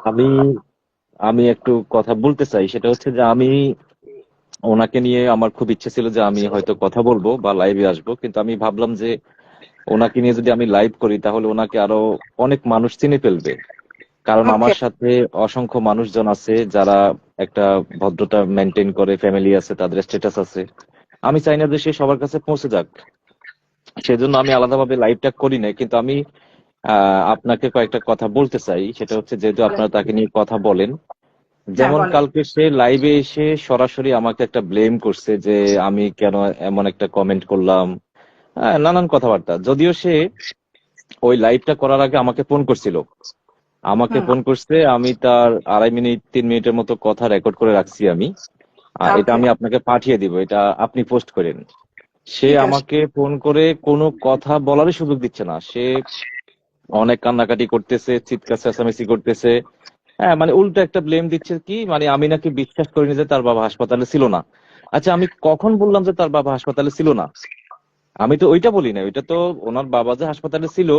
আমি আমি একটু কথা বলতে চাই, সেটা হচ্ছে যে আমি ওনাকে নিয়ে আমার খুব ইচ্ছে ছিল যে আমি হয়তো কথা বলবো বা লাইভে আসবো, কিন্তু আমি ভাবলাম যে ওনাকে নিয়ে যদি আমি লাইভ করি তাহলে ওনাকে আরো অনেক মানুষ চিনে ফেলবে। কারণ ওকে। আমার সাথে অসংখ্য মানুষজন আছে যারা একটা ভদ্রতা মেনটেন করে, ফ্যামিলি আছে, তাদের স্ট্যাটাস আছে। আমি চাই না যে সে সবার কাছে পৌঁছে যাক, সেজন্য আমি আলাদাভাবে লাইভটা করি নাই। কিন্তু আমি আপনাকে কয়েকটা কথা বলতে চাই, সেটা হচ্ছে যেহেতু বলেন। আপনারা তাকে নিয়ে কথা বলেন। হ্যাঁ, যেমন বলেন। কালকে সে লাইভে এসে সরাসরি আমাকে একটা ব্লেম করছে যে আমি কেন এমন একটা কমেন্ট করলাম, নানান কথাবার্তা। যদিও সে ওই লাইভটা করার আগে আমাকে ফোন করছিল, আমাকে হুম। ফোন করছে, আমি তার 2.5 মিনিট 3 মিনিটের মতো কথা রেকর্ড করে রাখছি আমি। এটা ওকে। আমি আপনাকে পাঠিয়ে দিব, এটা আপনি পোস্ট করেন। সে ঠিক আছে। আমাকে ফোন করে কোনো কথা বলারই সুযোগ দিচ্ছে না। সে অনেক কান্নাকাটি করতেছে, চিৎকার চেঁচামেচি করতেছে। হ্যাঁ, মানে উল্টো একটা ব্লেম দিচ্ছে কি, মানে আমি নাকি বিশ্বাস করিনি যে তার বাবা হাসপাতালে ছিল না। আচ্ছা, আমি কখন বললাম যে তার বাবা হাসপাতালে ছিল না? আমি তো ওইটা বলি না, ওইটা তো ওনার বাবা যে হাসপাতালে ছিল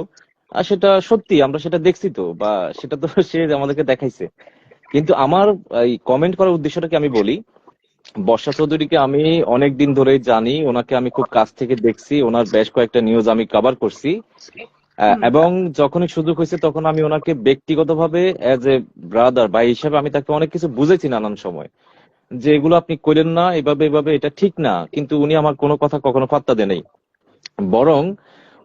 আর সেটা সত্যি, আমরা সেটা দেখছি তো, বা সেটা তো সে আমাদেরকে দেখাইছে। কিন্তু আমার এই কমেন্ট করার উদ্দেশ্যটা কি আমি বলি, বর্ষা চৌধুরীকে আমি অনেক দিন ধরেই জানি, ওনাকে আমি খুব কাছ থেকে দেখছি, ওনার বেশ কয়েকটা নিউজ আমি কভার করছি। হুম। এবং যখনই সুযোগ হয়েছে তখন আমি ওনাকে ব্যক্তিগতভাবে এজ এ ব্রাদার ভাই হিসেবে আমি তাকে অনেক কিছু বুঝেছি নানান সময়, যে এগুলো আপনি করেন না, এভাবে এভাবে এটা ঠিক না। কিন্তু উনি আমার কোনো কথা কখনো পাত্তা দেয় নাই। বরং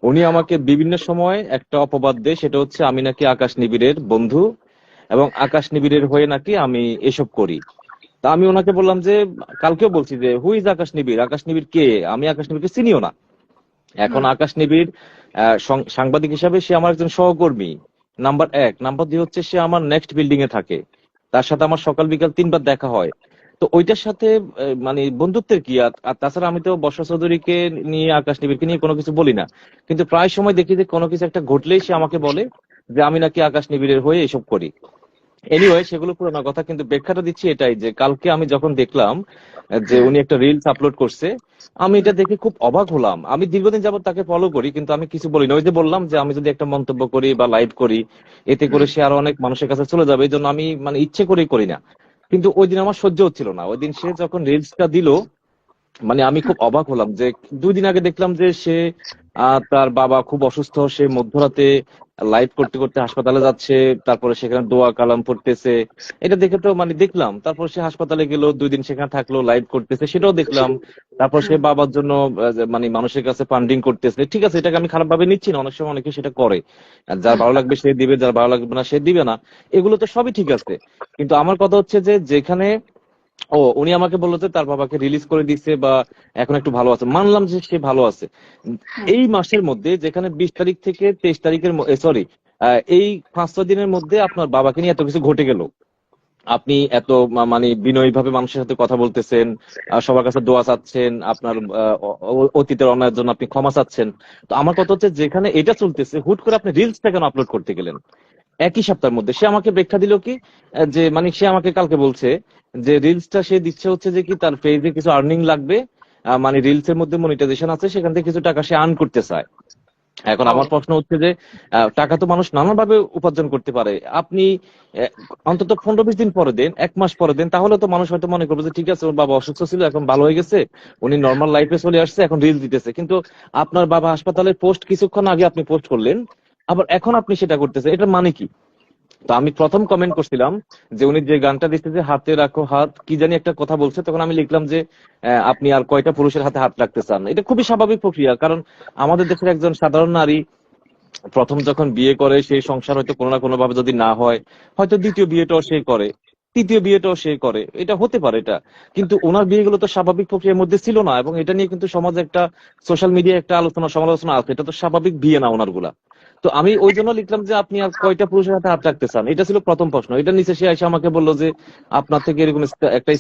উনি আমাকে বিভিন্ন সময় একটা অপবাদ দেয়, সেটা হচ্ছে আমি নাকি আকাশ নিবিড়ের বন্ধু এবং আকাশ নিবিড়ের হয়ে নাকি আমি এসব করি। তা আমি ওনাকে বললাম যে, কালকেও বলছি যে হু ইজ আকাশ নিবিড়, আকাশ নিবিড় কে? আমি আকাশ নিবিড়কে চিনিও না। এখন হুম। আকাশ নিবিড় সাংবাদিক হিসাবে সে আমার একজন সহকর্মী, নাম্বার এক। নাম্বার দুই হচ্ছে সে আমার নেক্সট বিল্ডিং এ থাকে, তার সাথে আমার সকাল বিকাল 3 বার দেখা হয়। তো ওইটার সাথে মানে বন্ধুত্বের কি? আর আর তাছাড়া আমি তো বর্ষা চৌধুরীকে নিয়ে, আকাশ নিবিড়কে নিয়ে কোনো কিছু বলি না। কিন্তু প্রায় সময় দেখি যে কোনো কিছু একটা ঘটলেই সে আমাকে বলে যে আমি নাকি আকাশ নিবিড়ের হয়ে এসব করি। এনিওয়ে, সেগুলো পুরোনো কথা, কিন্তু ব্যাখ্যাটা দিচ্ছি এটাই যে কালকে আমি যখন দেখলাম যে হুম। উনি একটা রিলস আপলোড করছে, আমি এটা দেখে খুব অবাক হলাম। আমি দীর্ঘদিন যাবত তাকে ফলো করি, কিন্তু আমি কিছু বলি না। ওই যে বললাম যে আমি যদি একটা মন্তব্য করি বা লাইভ করি, এতে করে হুম। সে আরো অনেক মানুষের কাছে চলে যাবে, এই জন্য আমি মানে ইচ্ছে করেই করি না। কিন্তু ওই দিন আমার সহ্য হচ্ছিল না। ওই দিন সে যখন রিলসটা দিল, মানে আমি খুব অবাক হলাম যে 2 দিন আগে দেখলাম যে সে তার বাবা খুব অসুস্থ, সে মধ্যরাতে লাইভ করতে করতে হাসপাতালে যাচ্ছে, তারপরে সেখানে দোয়া কালাম পড়তেছে। এটা দেখে তো মানে দেখলাম, তারপর সে হাসপাতালে গেল, 2 দিন সেখানে থাকলো, লাইভ করতেছে, সেটাও দেখলাম। তারপর সে হুম। বাবার জন্য যে মানে মানুষের কাছে ফান্ডিং করতেছে। ঠিক আছে, এটাকে আমি খারাপ ভাবে নিচ্ছি না, অনেক সময় অনেকে সেটা করে। আর যার হুম। ভালো লাগবে সে দিবে, যার ভালো লাগবে না সে দিবে না। এগুলো তো সবই ঠিক আছে। কিন্তু আমার কথা হচ্ছে যে যেখানে উনি আমাকে বললো যে তার বাবাকে রিলিজ করে দিচ্ছে বা এখন একটু ভালো আছে, মানলাম যে সে ভালো আছে। হুম। এই মাসের মধ্যে যেখানে 20 তারিখ থেকে 23 তারিখের সরি, এই 5-6 দিনের মধ্যে আপনার বাবাকে নিয়ে এত কিছু ঘটে গেল, আপনি এত মানে বিনয়ী ভাবে মানুষের সাথে কথা বলতেছেন, সবার কাছে দোয়া চাচ্ছেন, আপনার অতীতের অন্যায়ের জন্য আপনি ক্ষমা চাচ্ছেন। তো আমার কথা হচ্ছে যেখানে এটা চলতেছে, হুট করে আপনি রিলসটা কেন আপলোড করতে গেলেন একই সপ্তাহের মধ্যে? সে আমাকে ব্যাখ্যা দিল কি, যে মানে সে আমাকে কালকে বলছে যে রিলসটা সে দিচ্ছে হচ্ছে যে কি তার পেজে কিছু আর্নিং লাগবে, মানে রিলস এর মধ্যে মনিটাইজেশন আছে, সেখান থেকে কিছু টাকা সে আর্ন করতে চায়। এখন ও। আমার প্রশ্ন হচ্ছে যে টাকা তো মানুষ নানান ভাবে উপার্জন করতে পারে। আপনি আহ, অন্তত 15-20 দিন পরে দেন, 1 মাস পরে দেন, তাহলে তো মানুষ হয়তো মনে করবে যে ঠিক আছে, ওর বাবা অসুস্থ ছিল, এখন ভালো হয়ে গেছে, উনি নর্মাল লাইফে চলে আসছে, এখন রিলস দিতেছে। কিন্তু আপনার বাবা হাসপাতালের পোস্ট কিছুক্ষণ আগে আপনি পোস্ট করলেন, আবার এখন আপনি সেটা করতেছেন, এটা মানে কি? তো আমি প্রথম কমেন্ট করছিলাম যে উনি যে গানটা দিচ্ছে যে হাতে রাখো হাত, কি জানি একটা কথা বলছে, তখন আমি লিখলাম যে আপনি আর কয়টা পুরুষের হাতে হাত রাখতে চান? এটা খুবই স্বাভাবিক প্রক্রিয়া, কারণ আমাদের দেশের একজন সাধারণ নারী প্রথম যখন বিয়ে করে, সেই সংসার হয়তো কোনো না কোনো ভাবে যদি না হয়, হয়তো দ্বিতীয় বিয়েটাও সে করে, তৃতীয় বিয়েটাও সে করে, এটা হতে পারে এটা। কিন্তু ওনার বিয়েগুলো তো স্বাভাবিক প্রক্রিয়ার মধ্যে ছিল না, এবং এটা নিয়ে কিন্তু সমাজে একটা, সোশ্যাল মিডিয়ায় একটা আলোচনা সমালোচনা আছে, এটা তো স্বাভাবিক বিয়ে না ওনার গুলা। তো আমি ওই জন্য লিখলাম যে আপনি আর কয়টা পুরুষের হাতে হাত রাখতে চান, এটা ছিল প্রথম প্রশ্ন। এটা নিচে সে এসে আমাকে বললো যে আপনার থেকে এরকম একটা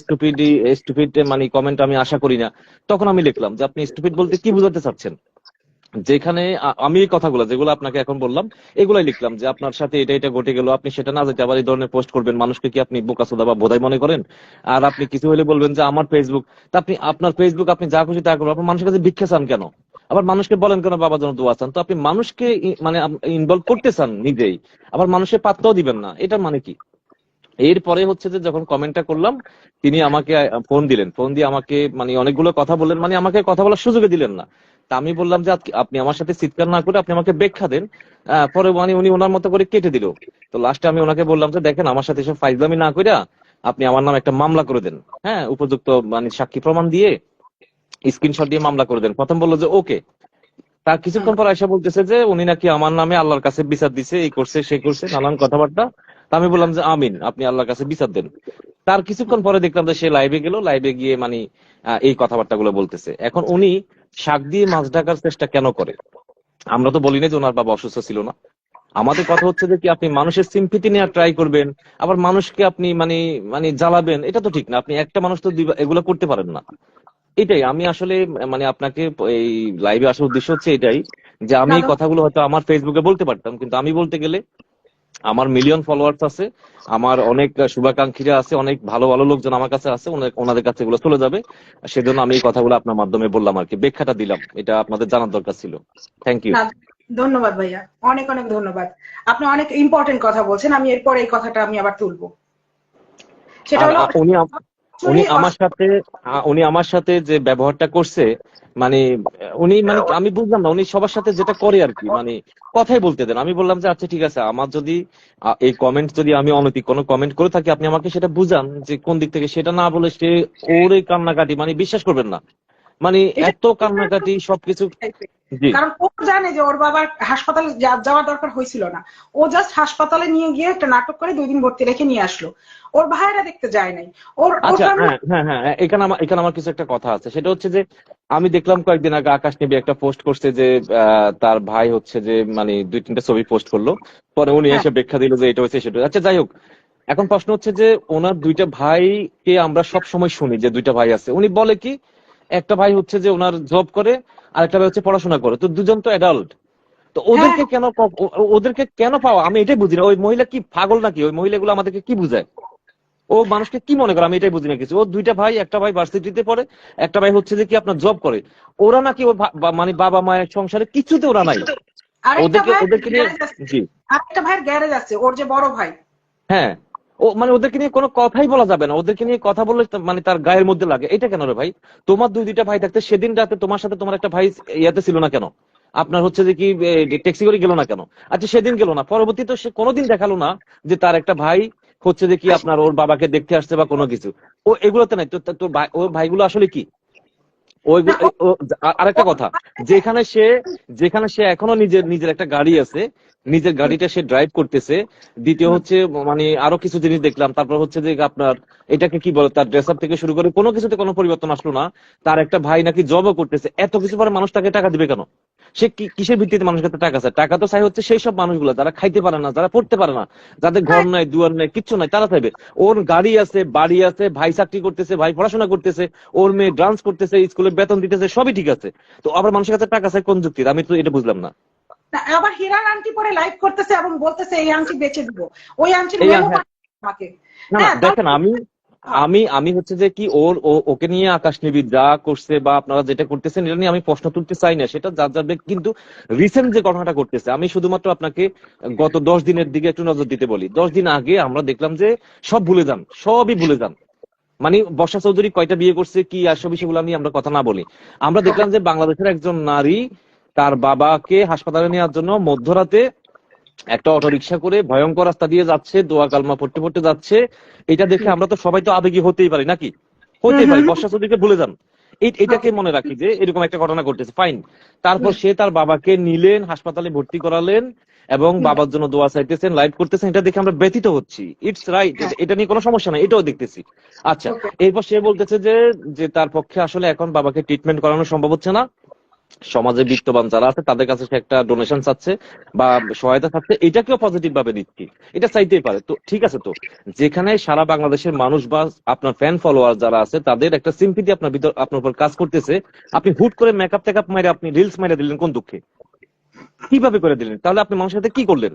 স্টুপিড মানে কমেন্ট আমি আশা করি না। তখন আমি লিখলাম যে আপনি স্টুপিড বলতে কি বোঝাতে চাচ্ছেন? যেখানে আমি এই কথাগুলো যেগুলো আপনাকে এখন বললাম, এগুলাই লিখলাম যে আপনার সাথে এটা এটা ঘটে গেল, আপনি সেটা না যেতে আবার এই ধরনের পোস্ট করবেন, মানুষকে কি আপনি বোকাচোদা বা বোধাই মনে করেন? আর আপনি কিছু হলে বলবেন যে আমার ফেসবুক। তা আপনি আপনার ফেসবুক, আপনি যা খুশি তা করবেন, আপনি মানুষের কাছে ভিক্ষা চান কেন? আবার মানুষকে বলেন কেন বাবার জন্য দোয়া চান? তো আপনি মানুষকে মানে ইনভলভ করতে চান নিজেই, আবার মানুষের পাত্তাও দিবেন না, এটার মানে কি? এরপরে হচ্ছে যে যখন কমেন্টটা করলাম, তিনি আমাকে ফোন দিলেন, ফোন দিয়ে আমাকে মানে অনেকগুলো কথা বললেন, মানে আমাকে কথা বলার সুযোগই দিলেন না। তা আমি বললাম যে আপনি আমার সাথে চিৎকার না করে আপনি আমাকে ব্যাখ্যা দেন। পরে মানে উনি ওনার মতো করে কেটে দিল। তো লাস্টে আমি ওনাকে বললাম যে দেখেন, আমার সাথে এসব ফাইজলামি না কইরা আপনি আমার নামে একটা মামলা করে দেন, হ্যাঁ, উপযুক্ত মানে সাক্ষী প্রমাণ দিয়ে স্ক্রিনশট দিয়ে মামলা করে দেন। প্রথম বললো যে ওকে। তার হুম। কিছুক্ষণ পর আয়সা বলতেছে যে উনি নাকি আমার নামে আল্লাহর কাছে বিচার দিছে, এই করছে সেই করছে, নানান কথাবার্তা। তা আমি বললাম যে আমিন, আপনি আল্লাহর কাছে বিচার দেন। তার কিছুক্ষণ পরে দেখলাম যে সে লাইভে গেল, লাইভে গিয়ে মানে এই কথাবার্তা গুলো বলতেছে। এখন উনি শাক দিয়ে মাছ ঢাকার চেষ্টা কেন করে? আমরা তো বলি না যে ওনার বাবা অসুস্থ ছিল না। আমাদের কথা হচ্ছে যে কি আপনি মানুষের সিম্পিতি নেওয়ার ট্রাই করবেন, আবার মানুষকে আপনি মানে মানে জ্বালাবেন, এটা তো ঠিক না। আপনি একটা মানুষ তো এগুলো করতে পারেন না। এটাই আমি আসলে মানে আপনাকে এই লাইভে আসার উদ্দেশ্য হচ্ছে এটাই, যে আমি না এই কথাগুলো হয়তো আমার ফেসবুকে বলতে পারতাম, কিন্তু আমি বলতে গেলে আমার মিলিয়ন ফলোয়ার্স আছে, আমার অনেক শুভাকাঙ্ক্ষীরা আছে, অনেক ভালো ভালো লোকজন আমার কাছে আছে, ওনাদের কাছে এগুলো চলে যাবে। সেজন্য আমি এই কথাগুলো আপনার মাধ্যমে বললাম আর কি, ব্যাখ্যাটা দিলাম, এটা আপনাদের জানার দরকার ছিল। Thank you. না, ধন্যবাদ ভাইয়া, অনেক অনেক ধন্যবাদ। আপনি অনেক ইম্পর্টেন্ট কথা বলছেন, আমি এরপর এই কথাটা আমি আবার তুলবো। সেটা আর হলো উনি actually আমার সাথে উনি আমার সাথে যে ব্যবহারটা করছে, মানে উনি মানে আমি বুঝলাম না, উনি সবার সাথে যেটা করে আর কি, মানে কথাই বলতে দেন। আমি বললাম যে আচ্ছা ঠিক আছে, আমার যদি এই কমেন্ট যদি আমি অনৈতিক কোনো কমেন্ট করে থাকি, আপনি আমাকে সেটা বুঝান যে কোন দিক থেকে, সেটা না বলে সে ওরে কান্নাকাটি, মানে বিশ্বাস করবেন না, মানে এটা এত কান্নাকাটি সবকিছু। জি। কারণ ও জানে যে ওর বাবার হাসপাতালে যাওয়ার দরকার হয়েছিল না। ও জাস্ট হাসপাতালে নিয়ে গিয়ে একটা নাটক করে 2 দিন ভর্তি রেখে নিয়ে আসলো। ওর ভাইরা দেখতে যায় নাই। ওর আচ্ছা, ফ্যামিলি। হ্যাঁ হ্যাঁ হ্যাঁ হ্যাঁ, এখানে আমার কিছু একটা কথা আছে। সেটা হচ্ছে যে আমি দেখলাম কয়েকদিন আগে আকাশ নিবি একটা পোস্ট করছে যে তার ভাই হচ্ছে যে মানে 2-3টা ছবি পোস্ট করলো, পরে উনি হ্যাঁ এসে ব্যাখ্যা দিল যে এটা হচ্ছে সেটা। আচ্ছা যাই হোক, এখন প্রশ্ন হচ্ছে যে ওনার 2টা ভাইকে আমরা সব সময় শুনি যে 2টা ভাই আছে, উনি বলে কি একটা ভাই হচ্ছে যে ওনার জব করে, আর একটা ভাই হচ্ছে পড়াশোনা করে, তো দুজন তো অ্যাডাল্ট। তো হ্যাঁ ওদেরকে কেন পাওয়া, আমি এটাই বুঝি না। ওই মহিলা কি পাগল নাকি? ওই মহিলাগুলো আমাদেরকে কি বুঝায়? ও মানুষকে কি মনে করে, আমি এটাই বুঝি না কিছু। ও 2টা ভাই, একটা ভাই ভার্সিটিতে পড়ে, একটা ভাই হচ্ছে যে কি আপনার জব করে। ওরা নাকি মানে বাবা মায়ের সংসারে কিছুতে ওরা নাই। আরেকটা ওদেরকে ভাই ওদেরকে নিয়ে। গ্যারেজ আছে। জি। আরেকটা ভাইয়ের গ্যারেজ আছে, ওর যে বড় ভাই। হ্যাঁ, ও মানে ওদেরকে নিয়ে কোনো কথাই বলা যাবে না। ওদেরকে নিয়ে কথা বললে মানে তার গায়ের মধ্যে লাগে। এটা কেন রে ভাই? তোমার 2টা ভাই থাকতে সেদিন রাতে তোমার সাথে তোমার একটা ভাই ইয়াতে ছিল না কেন? আপনার হচ্ছে যে কি ট্যাক্সি করে গেল না কেন? আচ্ছা সেদিন গেল না, পরবর্তীতে সে কোনোদিন দেখালো না যে তার একটা ভাই হচ্ছে যে কি আপনার ওর বাবাকে দেখতে আসছে বা কোনো কিছু। ও এগুলোতে নাই তো। তোর ভাই, ওর ভাইগুলো আসলে কি? না আরেকটা কথা, যেখানে সে যেখানে সে এখনো নিজের নিজের একটা গাড়ি আছে, নিজের গাড়িটা সে ড্রাইভ করতেছে। দ্বিতীয় হচ্ছে মানে আরো কিছু জিনিস দেখলাম। তারপর হচ্ছে যে আপনার এটাকে কি বলে, তার ড্রেস আপ থেকে শুরু করে কোনো কিছুতে কোনো পরিবর্তন আসলো না। তার একটা ভাই নাকি জবও করতেছে। এত কিছু পরে মানুষ তাকে টাকা দিবে কেন? সে কিসের ভিত্তিতে মানুষের কাছে টাকা চায়? টাকা তো চাই হচ্ছে সেই সব মানুষগুলো যারা খাইতে পারে না, যারা পড়তে পারে না, যাদের ঘর নাই দুয়ার নাই কিচ্ছু নাই, তারা চাইবে। ওর গাড়ি আছে, বাড়ি আছে, ভাই চাকরি করতেছে, ভাই পড়াশোনা করতেছে, ওর মেয়ে ডান্স করতেছে, স্কুলে বেতন দিতেছে, সবই ঠিক আছে। তো আবার মানুষের কাছে টাকা চাই কোন যুক্তির? আমি তো এটা বুঝলাম না। আবার হীরার আন্টি পরে লাইভ করতেছে এবং বলতেছে এই আন্টি বেচে দিব। ওই আন্টির এই মেমো হ্যাঁ, আমাকে। না না হ্যাঁ দেখেন, আমি হ্যাঁ, আমি আমি হচ্ছে যে কি ওকে নিয়ে আকাশ নিবিড় যা করছে বা আপনারা যেটা করতেছেন এটা নিয়ে আমি প্রশ্ন তুলতে চাই না, সেটা যার যার কিন্তু রিসেন্ট যে ঘটনাটা করতেছে, আমি শুধুমাত্র আপনাকে গত 10 দিনের দিকে একটু নজর দিতে বলি। 10 দিন আগে আমরা দেখলাম যে সব ভুলে যান, সবই ভুলে যান। মানে বর্ষা চৌধুরী কয়টা বিয়ে করছে কি আর সব বিষয়গুলো নিয়ে আমরা কথা না বলি। আমরা দেখলাম যে বাংলাদেশের একজন নারী তার বাবাকে হাসপাতালে নেওয়ার জন্য মধ্যরাতে একটা অটো রিক্সা করে ভয়ঙ্কর রাস্তা দিয়ে যাচ্ছে, দোয়া কালমা পড়তে পড়তে যাচ্ছে। এটা দেখে আমরা তো সবাই তো আবেগী হতেই পারি নাকি? হতেই পারি। বর্ষা চৌধুরীকে ভুলে যান, এটাকে মনে রাখি যে এরকম একটা ঘটনা ঘটেছে, ফাইন। তারপর সে তার বাবাকে নিলেন, হাসপাতালে ভর্তি করালেন এবং বাবার জন্য দোয়া চাইতেছেন, লাইভ করতেছেন। এটা দেখে আমরা ব্যথিত হচ্ছি। ইটস রাইট, এটা নিয়ে কোনো সমস্যা নাই, এটাও দেখতেছি। আচ্ছা, এরপর সে বলতেছে যে যে তার পক্ষে আসলে এখন বাবাকে ট্রিটমেন্ট করানো সম্ভব হচ্ছে না, সমাজে বিত্তবান যারা আছে তাদের কাছে সে একটা ডোনেশন চাচ্ছে বা সহায়তা চাচ্ছে। এটাকেও পজিটিভ ভাবে নিচ্ছি, এটা চাইতেই পারে। তো ঠিক আছে, তো যেখানে সারা বাংলাদেশের মানুষ বা আপনার ফ্যান ফলোয়ার যারা আছে তাদের একটা সিম্পিতি আপনার ভিতর আপনার উপর কাজ করতেছে, আপনি হুট করে মেকআপ টেকআপ মাইরে আপনি রিলস মাইরে দিলেন কোন দুঃখে? কিভাবে করে দিলেন? তাহলে আপনি মানুষের সাথে কি করলেন?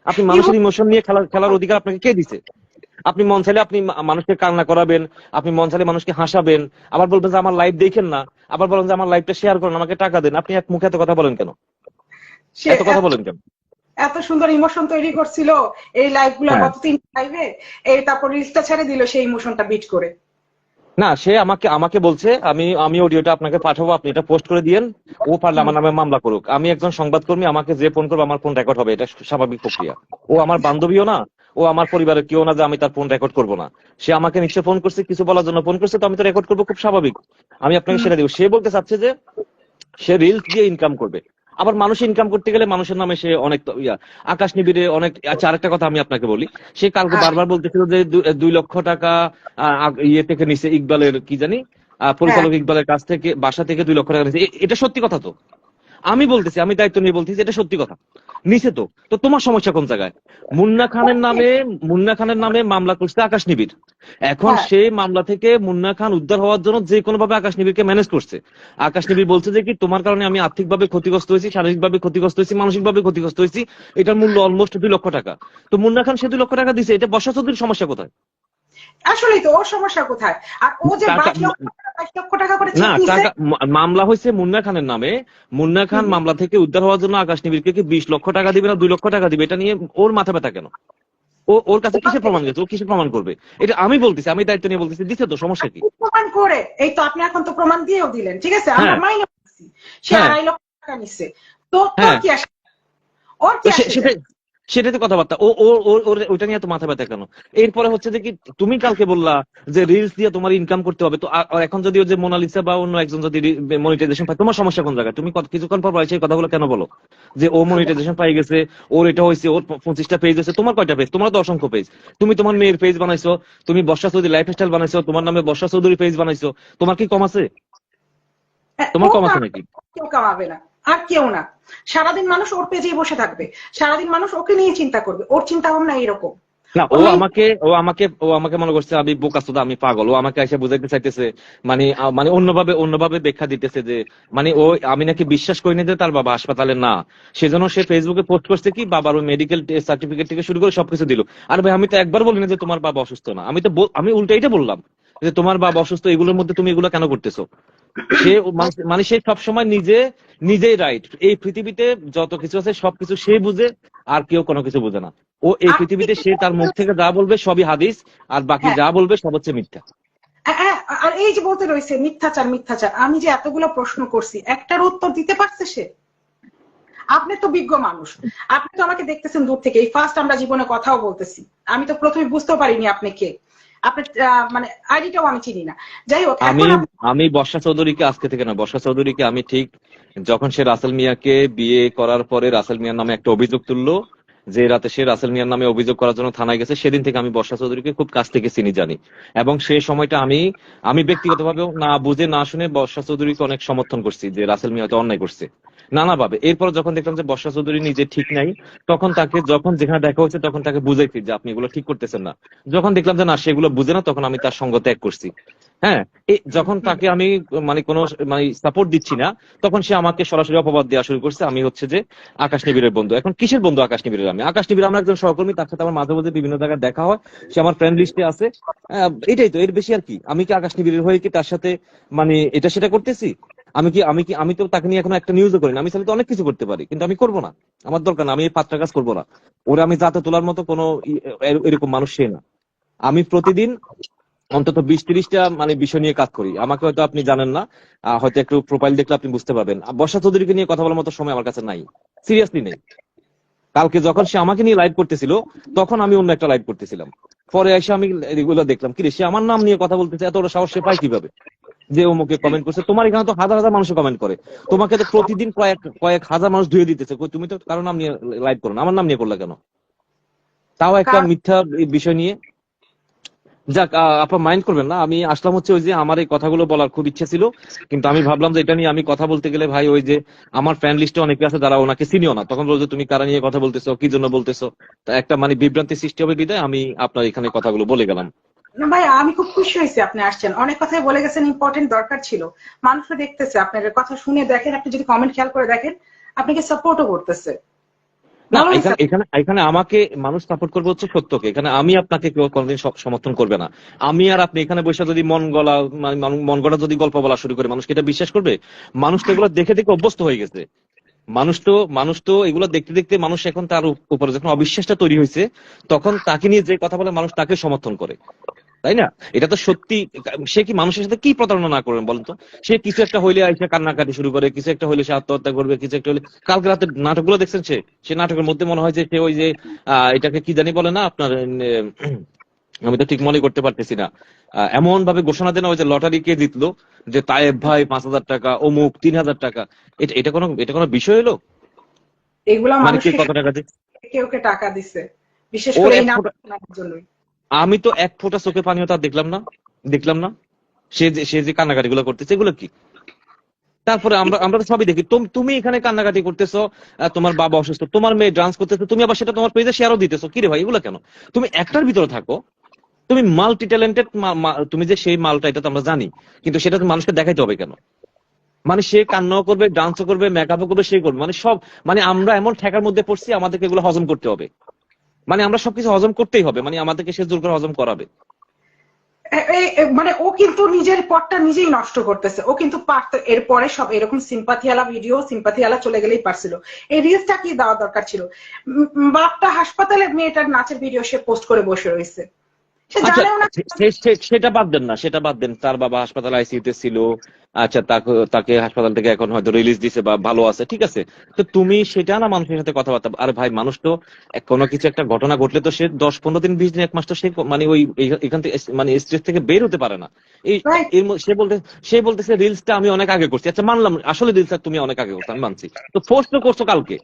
আপনি মানুষের ইমোশন নিয়ে খেলার অধিকার আপনাকে কে দিছে? আপনি মন চাইলে আপনি মানুষকে কান্না করাবেন, আপনি মন চাইলে মানুষকে হাসাবেন, আবার বলবেন যে আমার লাইভ দেখেন না, আবার বলেন যে আমার লাইভটা শেয়ার করেন, আমাকে টাকা দেন। আপনি এক মুখে এত কথা বলেন কেন? সে এত কথা বলেন কেন? এত সুন্দর ইমোশন তৈরি করছিল এই লাইভ গুলা, হ্যাঁ, গত 3 লাইভে, এই তারপর রিলসটা ছেড়ে দিল সেই ইমোশনটা বিট করে। না সে আমাকে আমাকে বলছে আমি আমি অডিওটা আপনাকে পাঠাবো, আপনি এটা পোস্ট করে দিয়েন, ও পারলে হুম। আমার নামে মামলা করুক। আমি একজন সংবাদকর্মী, আমাকে যে ফোন করবে আমার ফোন রেকর্ড হবে, এটা স্বাভাবিক প্রক্রিয়া। ও আমার বান্ধবীও না, ও আমার পরিবারের কেউ না যে আমি তার ফোন রেকর্ড করবো না। সে আমাকে নিশ্চয় ফোন করছে, কিছু বলার জন্য ফোন করছে, তো আমি তো রেকর্ড করবো, খুব স্বাভাবিক। আমি আপনাকে হুম। সেটা দিব। সে বলতে চাচ্ছে যে সে রিলস দিয়ে ইনকাম করবে। আবার মানুষ ইনকাম করতে গেলে মানুষের নামে সে অনেক আকাশ নিবিড়ে অনেক। আচ্ছা, আরেকটা কথা আমি আপনাকে বলি, সে কালকে হ্যাঁ, বারবার বলতেছিল যে 2 লক্ষ টাকা ইয়ে থেকে নিছে, ইকবালের কি জানি হ্যাঁ। পরিচালক ইকবালের কাছ থেকে, বাসা থেকে 2 লক্ষ টাকা নিছে। এটা সত্যি কথা তো? আমি বলতেছি, আমি দায়িত্ব নিয়ে বলতেছি এটা সত্যি কথা, নিচে তো। তো তোমার সমস্যা কোন জায়গায়? মুন্না খানের নামে মামলা করছে আকাশ নিবিড়। এখন হ্যাঁ, সেই মামলা থেকে মুন্না খান উদ্ধার হওয়ার জন্য যে কোনো ভাবে আকাশ নিবিড়কে ম্যানেজ করছে। আকাশ নিবিড় বলছে যে কি তোমার কারণে আমি আর্থিকভাবে ক্ষতিগ্রস্ত হয়েছি, শারীরিকভাবে ক্ষতিগ্রস্ত হয়েছি, মানসিকভাবে ক্ষতিগ্রস্ত হয়েছি, এটার মূল্য অলমোস্ট 2 লক্ষ টাকা। তো মুন্না খান সে 2 লক্ষ টাকা দিছে, এটা বর্ষা চৌধুরীর সমস্যা কোথায়? আসলেই তো ওর সমস্যা কোথায়? আর ও যে টাকা 22 লক্ষ টাকা করে না, চেক নিছে। টাকা মামলা হয়েছে মুন্না খানের নামে। মুন্না খান হুম। মামলা থেকে উদ্ধার হওয়ার জন্য আকাশ নিবিড়কে কি 20 লক্ষ টাকা দিবে না 2 লক্ষ টাকা দিবে, এটা নিয়ে ওর মাথা ব্যথা কেন? ওর কাছে কিসের প্রমাণ গেছে? ও কিসের প্রমাণ করবে? এটা আমি বলতেছি, আমি দায়িত্ব নিয়ে বলতেছি, দিছে তো, সমস্যা কি? প্রমাণ করে এই তো আপনি এখন তো প্রমাণ দিয়েও দিলেন, ঠিক আছে, আমরা হ্যাঁ, মাইনে করছি সে হ্যাঁ, 2.5 লক্ষ টাকা নিচ্ছে। তো তোর হ্যাঁ। কি আসে, ওর তো কি আসে যায়? সেটাই, সেটাই তো কথাবার্তা। ও ও ওইটা নিয়ে তো মাথা ব্যথা কেন? এরপরে হচ্ছে যে কি, তুমি কালকে বললা যে রিলস দিয়ে তোমার ইনকাম করতে হবে, তো আর এখন যদি ও যে মোনালিসা বা অন্য একজন যদি মনিটাইজেশন পায়, তোমার সমস্যা কোন জায়গায়? তুমি কিছুক্ষণ পর সেই কথাগুলো কেন বলো যে ও মনিটাইজেশন পাই গেছে, ওর এটা হয়েছে, ওর 25টা পেজ হয়েছে? তোমার কয়টা পেজ? তোমার তো অসংখ্য পেজ। তুমি তোমার মেয়ের পেজ বানাইছো, তুমি বর্ষা চৌধুরী লাইফস্টাইল বানাইছো, তোমার নামে বর্ষা চৌধুরী পেজ বানাইছো। তোমার কি কম আছে? হ্যাঁ, ও তোমার কম আছে নাকি? কামাবে, কেউ কামাবে না, আর কেউ না। সারাদিন মানুষ ওর পেজেই বসে থাকবে, সারাদিন মানুষ ওকে নিয়ে চিন্তা করবে, ওর চিন্তা ভাবনা এরকম। না, ও মেইন। ও আমাকে মনে করছে আমি বোকাচোদা, আমি পাগল। ও আমাকে এসে বুঝাইতে চাইতেছে, মানে অন্যভাবে ব্যাখ্যা দিতেছে যে মানে ও, আমি নাকি বিশ্বাস করিনি যে তার বাবা হাসপাতালে না, সেজন্য সে ফেসবুকে পোস্ট করছে কি বাবার ওই মেডিকেল সার্টিফিকেট থেকে শুরু করে সবকিছু দিল। আর ভাই, আমি তো একবার বলিনি যে তোমার বাবা অসুস্থ না, আমি উল্টাইটা বললাম যে তোমার বাবা অসুস্থ, এগুলোর মধ্যে তুমি এগুলো কেন করতেছো? সে মানে সে সবসময় নিজেই রাইট। এই পৃথিবীতে যত কিছু আছে সবকিছু সে বুঝে, আর কেউ কোনো কিছু বুঝে না। ও এই আপনি পৃথিবীতে, সে তার মুখ থেকে যা বলবে সবই হাদিস, আর বাকি হ্যাঁ, যা বলবে সব হচ্ছে মিথ্যা। হ্যাঁ, আর এই যে বলতে রয়েছে মিথ্যাচার মিথ্যাচার, আমি যে এতগুলো প্রশ্ন করছি একটার উত্তর দিতে পারছে সে? আপনি তো বিজ্ঞ মানুষ, আপনি তো আমাকে দেখতেছেন দূর থেকে, এই ফার্স্ট আমরা জীবনে কথাও বলতেছি। আমি তো প্রথমে বুঝতেও পারিনি আপনি কে, আপনার মানে আইডিটাও আমি চিনি না। যাই হোক, আমি এখন আমি বর্ষা চৌধুরীকে আজকে থেকে না, বর্ষা চৌধুরীকে আমি ঠিক যখন সে রাসেল মিয়াকে বিয়ে করার পরে রাসেল মিয়ার নামে একটা অভিযোগ তুললো, যে রাতে সে রাসেল মিয়ার নামে অভিযোগ করার জন্য থানায় গেছে, সেদিন থেকে আমি বর্ষা চৌধুরীকে খুব কাছ থেকে চিনি, জানি। এবং সেই সময়টা আমি ব্যক্তিগতভাবে না বুঝে না শুনে বর্ষা চৌধুরীকে অনেক সমর্থন করছি যে রাসেল মিয়া হয়তো অন্যায় করছে নানাভাবে। এরপর যখন দেখলাম যে বর্ষা চৌধুরী নিজে ঠিক নাই, তখন তাকে যখন যেখানে দেখা হচ্ছে তখন তাকে বুঝাইছি যে আপনি এগুলো ঠিক করতেছেন না। যখন দেখলাম যে না, সেগুলো বুঝে না, তখন আমি তার সঙ্গ ত্যাগ করছি। হ্যাঁ, যখন তাকে আমি কোনো সাপোর্ট দিচ্ছি না, তখন সে আমাকে সরাসরি অপবাদ দেওয়া শুরু করছে আমি হচ্ছে যে আকাশ নিবিড়ের বন্ধু। এখন কিসের বন্ধু আকাশ নিবিড়ের? আমি আকাশ নিবিড় আমার একজন সহকর্মী, তার সাথে আমার মাঝে মাঝে বিভিন্ন জায়গায় দেখা হয়, সে আমার ফ্রেন্ড লিস্টে আছে। এটাই তো, এর বেশি আর কি? আমি কি আকাশ নিবিড়ের হয়ে কি তার সাথে এটা সেটা করতেছি? আমি তো তাকে নিয়ে এখনো একটা নিউজও করি না। আমি চাইলে তো অনেক কিছু করতে পারি, কিন্তু আমি করবো না, আমার দরকার না, আমি এই পাত্রা কাজ করবো না। ওরা আমি যাতে তোলার মতো কোনো এরকম মানুষ সে না। আমি প্রতিদিন অন্তত 20-30টা বিষয় নিয়ে কাজ করি। আমাকে হয়তো আপনি জানেন না, হয়তো একটু প্রোফাইল দেখলে আপনি বুঝতে পারবেন। বর্ষা চৌধুরীকে নিয়ে কথা বলার মতো সময় আমার কাছে নাই, সিরিয়াসলি নেই। কালকে যখন সে আমাকে নিয়ে লাইভ করতেছিল, তখন আমি অন্য একটা লাইভ করতেছিলাম। পরে এসে আমি এগুলো দেখলাম, কি রে, সে আমার নাম নিয়ে কথা বলতেছে, এত বড় সাহস সে পায় কিভাবে? যে অমুকে কমেন্ট করছে, তোমার এখানে তো হাজার হাজার মানুষ কমেন্ট করে, তোমাকে তো প্রতিদিন কয়েক কয়েক হাজার মানুষ ধুয়ে দিতেছে, কই তুমি তো কারো নাম নিয়ে লাইভ করো না, আমার নাম নিয়ে করলা কেন? তাও একটা কার মিথ্যা বিষয় নিয়ে। যাক, আপা মাইন্ড করবেন না, আমি আসলাম হচ্ছে ওই যে আমার এই কথাগুলো বলার খুব ইচ্ছে ছিল, কিন্তু আমি ভাবলাম যে এটা নিয়ে আমি কথা বলতে গেলে ভাই, ওই যে আমার ফ্যান লিস্টে অনেকে আছে যারা ওনাকে চিনিও না, তখন বলছো তুমি কারা নিয়ে কথা বলতেছো, কি জন্য বলতেছো, তা একটা বিভ্রান্তি সৃষ্টি হবে, বিদায় আমি আপনার এখানে কথাগুলো বলে গেলাম। না ভাই, আমি খুব খুশি হয়েছি আপনি আসছেন, অনেক কথাই বলে গেছেন, ইম্পর্টেন্ট দরকার ছিল। মানুষও দেখতেছে আপনার কথা শুনে, দেখেন আপনি যদি কমেন্ট খেয়াল করে দেখেন, আপনাকে সাপোর্টও করতেছে, না, ভালো হয়েছে। এখানে এখানে এখানে আমাকে মানুষ সাপোর্ট করবে হচ্ছে সত্যকে, এখানে আমি আপনাকে কেউ কোনোদিন সমর্থন করবে না। আমি আর আপনি এখানে বসে যদি মন গড়া যদি গল্প বলা শুরু করে, মানুষকে এটা বিশ্বাস করবে? মানুষ তো এগুলো দেখে দেখে অভ্যস্ত হয়ে গেছে। মানুষ তো এগুলো দেখতে দেখতে মানুষ এখন তার উপরে যখন অবিশ্বাসটা তৈরি হয়েছে, তখন তাকে নিয়ে যে কথা বলে মানুষ তাকে সমর্থন করে, তাই না? এটা তো সত্যি। সে কি মানুষের সাথে কি প্রতারণা না করবেন বলেন তো? সে কিছু একটা হইলে আইসা কান্নাকাটি শুরু করে, কিছু একটা হইলে সে আত্মহত্যা করবে, কিছু একটা হইলে কালকে রাতে নাটকগুলো দেখছেন, সে নাটকের মধ্যে মনে হয় যে সে ওই যে এটাকে কি জানি বলে না আপনার, আমি তো ঠিক মনে করতে পারতেছি না, এমন ভাবে ঘোষণা দেন ওই যে লটারি কে জিতলো, যে তায়েব ভাই 5,000 টাকা, অমুক 3,000 টাকা। এটা কোনো বিষয় হলো? এগুলা মানে কে মানুষকে কত টাকা দিচ্ছে? কেউ কে টাকা দিছে, বিশেষ ওর করে এই এক নাম ফোঁটা, জন্যই। আমি তো এক ফোঁটা চোখে পানিও তার দেখলাম না। সে যে কান্নাকাটি গুলো করতেছে এগুলো কি? তারপরে আমরা আমরা তো সবই দেখি। তুমি এখানে কান্নাকাটি করতেছো, তোমার বাবা অসুস্থ, তোমার মেয়ে ডান্স করতেছে, তুমি আবার সেটা তোমার পেজে শেয়ারও দিতেছো। কি রে ভাই, এগুলো কেন? তুমি একটার ভিতরে থাকো, তুমি মাল্টি ট্যালেন্টেড, তুমি যে সেই মালটা, এটা তো আমরা জানি, কিন্তু সেটা তো মানুষকে দেখাইতে হবে কেন? মানে সে কান্নাও করবে, ডান্সও করবে, মেকআপও করবে, সে করবে, মানে সব, মানে আমরা এমন ঠেকার মধ্যে পড়ছি, আমাদেরকে এগুলো হজম করতে হবে। মানে আমরা সবকিছু হজম করতেই হবে, মানে আমাদেরকে সে জোর করে হজম করাবে। মানে ও কিন্তু নিজের পথটা নিজেই নষ্ট করতেছে। ও কিন্তু পারতো এরপরে সব এরকম সিম্পাথিওয়ালা ভিডিও, সিম্পাথিওয়ালা চলে গেলেই পারছিল। এই রিলসটা কি দেওয়া দরকার ছিল? বাপটা হাসপাতালে, মেয়েটার নাচের ভিডিও সে পোস্ট করে বসে রয়েছে, সে আচ্ছা, জানেও না। সেটা বাদ দেন না, সেটা বাদ দেন। তার বাবা হাসপাতাল আইসিইউতে ছিল, আচ্ছা, তাকে তাকে হাসপাতাল থেকে এখন হয়তো রিলিজ দিছে বা ভালো আছে, ঠিক আছে। তো তুমি সেটা না মানুষের সাথে কথাবার্তা, আরে ভাই, মানুষ তো কোনো কিছু একটা ঘটনা ঘটলে তো সে 10-15 দিন, 20 দিন, 1 মাস তো সে মানে ওই এখান থেকে মানে স্ট্রেস থেকে বের হতে পারে না। এই রাইট। সে বলতেছে রিলসটা আমি অনেক আগে করছি। আচ্ছা, মানলাম আসলে রিলসটা তুমি অনেক আগে করছো, আমি মানছি। তো পোস্ট তো করছো কালকে,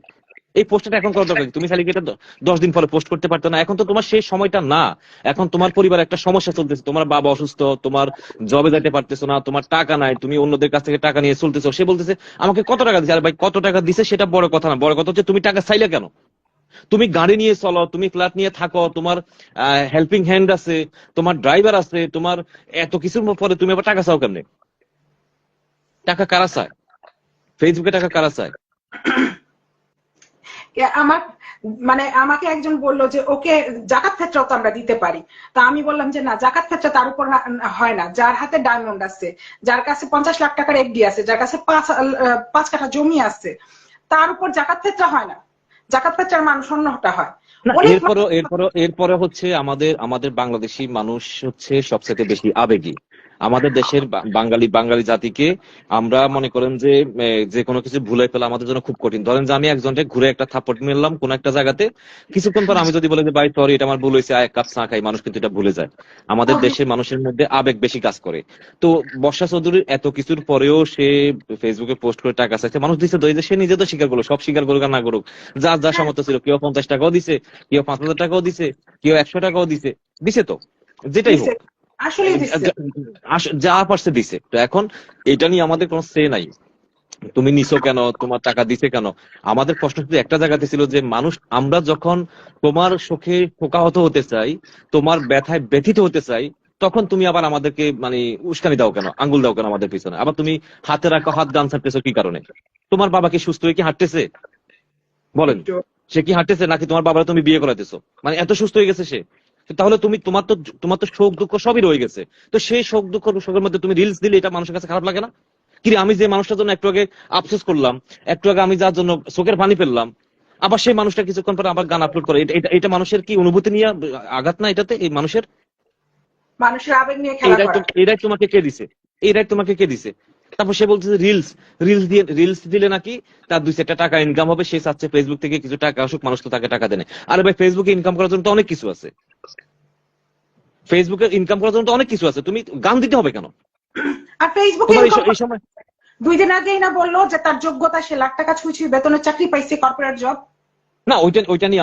এই পোস্টটা এখন করা দরকার কি? তুমি খালি কি এটা 10 দিন পরে পোস্ট করতে পারতো না? এখন তো তোমার সেই সময়টা না। এখন তোমার পরিবার একটা সমস্যা চলতেছে, তোমার বাবা অসুস্থ, তোমার জবে যাইতে পারতেছো না, তোমার টাকা নাই, তুমি অন্যদের কাছ থেকে টাকা নিয়ে চলতেছো। সে বলতেছে আমাকে কত টাকা দিছে। আরে ভাই, কত টাকা দিছে সেটা বড় কথা না, বড় কথা হচ্ছে তুমি টাকা চাইলে কেন? তুমি গাড়ি নিয়ে চলো, তুমি ফ্ল্যাট নিয়ে থাকো, তোমার হেল্পিং হ্যান্ড আছে, তোমার ড্রাইভার আছে, তোমার এত কিছুর পরে তুমি আবার টাকা চাও কেমনে? টাকা কারা চায়? ফেসবুকে টাকা কারা চায়? আমার মানে আমাকে একজন বললো যে ওকে জাকাত ফেতরাও তো আমরা দিতে পারি। তা আমি বললাম যে না, জাকাত ফেতরা তার উপর হয় না যার হাতে ডায়মন্ড আছে, যার কাছে 50 লাখ টাকার এফডি আছে, যার কাছে 5 কাঠা জমি আছে, তার উপর জাকাত ফেতরা হয় না। জাকাত ফেতরার মানুষ অন্যটা হয়। না, অনেক এরপরে হচ্ছে আমাদের আমাদের বাংলাদেশি মানুষ হচ্ছে সবচেয়ে বেশি আবেগী। আমাদের দেশের বাঙালি জাতিকে আমরা মনে করেন যে যে কোনো কিছু ভুলে ফেলা আমাদের জন্য খুব কঠিন। ধরেন যে আমি একজনকে ঘুরে একটা থাপ্পড় মেরলাম কোন একটা জায়গাতে, কিছুক্ষণ পর আমি যদি বলি যে ভাই সরি, এটা আমার ভুল হয়েছে, এক কাপ চা খাই, মানুষ কিন্তু এটা ভুলে যায়। আমাদের দেশের মানুষের মধ্যে আবেগ বেশি কাজ করে। তো বর্ষা চৌধুরীর এত কিছুর পরেও সে ফেসবুকে পোস্ট করে টাকা চাইছে, মানুষ দিচ্ছে তো, এই যে সে নিজে তো স্বীকার করলো, সব স্বীকার করুক আর না করুক, যার যা সামর্থ্য ছিল, কেউ 50 টাকাও দিছে, কেউ 5,000 টাকাও দিছে, কেউ 100 টাকাও দিছে, দিছে তো, যেটাই হোক, দিছে, আসলেই দিছে। যা পারছে দিছে। তো এখন এটা নিয়ে আমাদের কোনো সে নাই, তুমি নিছো কেন, তোমার টাকা দিছে কেন। আমাদের প্রশ্ন শুধু একটা জায়গাতে ছিল যে মানুষ, আমরা যখন তোমার সুখে শোকাহত হতে চাই, তোমার ব্যথায় ব্যথিত হতে চাই, তখন তুমি আবার আমাদেরকে মানে উস্কানি দাও কেন, আঙ্গুল দাও কেন আমাদের পিছনে? আবার তুমি হাতে রাখা হাত গান ছাড়তেছো কি কারণে? তোমার বাবা কি সুস্থ হয়ে কি হাঁটতেছে? বলেন, একটু সে কি হাঁটতেছে? নাকি তোমার বাবারা তুমি বিয়ে করাইতেছো? মানে এত সুস্থ হয়ে গেছে সে? তো তাহলে তোমার তো শোক দুঃখ সবই রয়ে গেছে। তো সেই শোক দুঃখ শোকের মধ্যে তুমি রিলস দিলে এটা মানুষের কাছে খারাপ লাগে না? কি রে, আমি যে মানুষটার জন্য একটু আগে আফসোস করলাম, একটু আগে আমি যার জন্য চোখের পানি ফেললাম, আবার সেই মানুষটা কিছুক্ষণ পরে আবার গান আপলোড করে, এটা মানুষের কি অনুভূতি নিয়ে আঘাত না? এটাতে এই মানুষের মানুষের আবেগ নিয়ে এই খেলা রাইট, করা। এই রাইট তোমাকে কে দিছে? এই রাইট তোমাকে কে দিছে? তারপর সে বলছে রিলস দিলে নাকি তার 2-4 টাকা ইনকাম হবে, সে চাচ্ছে ফেসবুক থেকে কিছু টাকা আসুক, মানুষ তো তাকে টাকা দেয় না। আরে ভাই, ফেসবুকে ইনকাম করার জন্য তো অনেক কিছু আছে, ফেসবুকে ইনকাম করার জন্য তো অনেক কিছু আছে, তুমি গান দিতে হবে কেন আর ফেসবুকে তোমার ইনকাম, এই সময়? 2 দিন আগেই না বললো যে তার যোগ্যতা, সে লাখ টাকা ছুঁই বেতনের চাকরি পাইছে, কর্পোরেট জব। না, ওইটা নিয়ে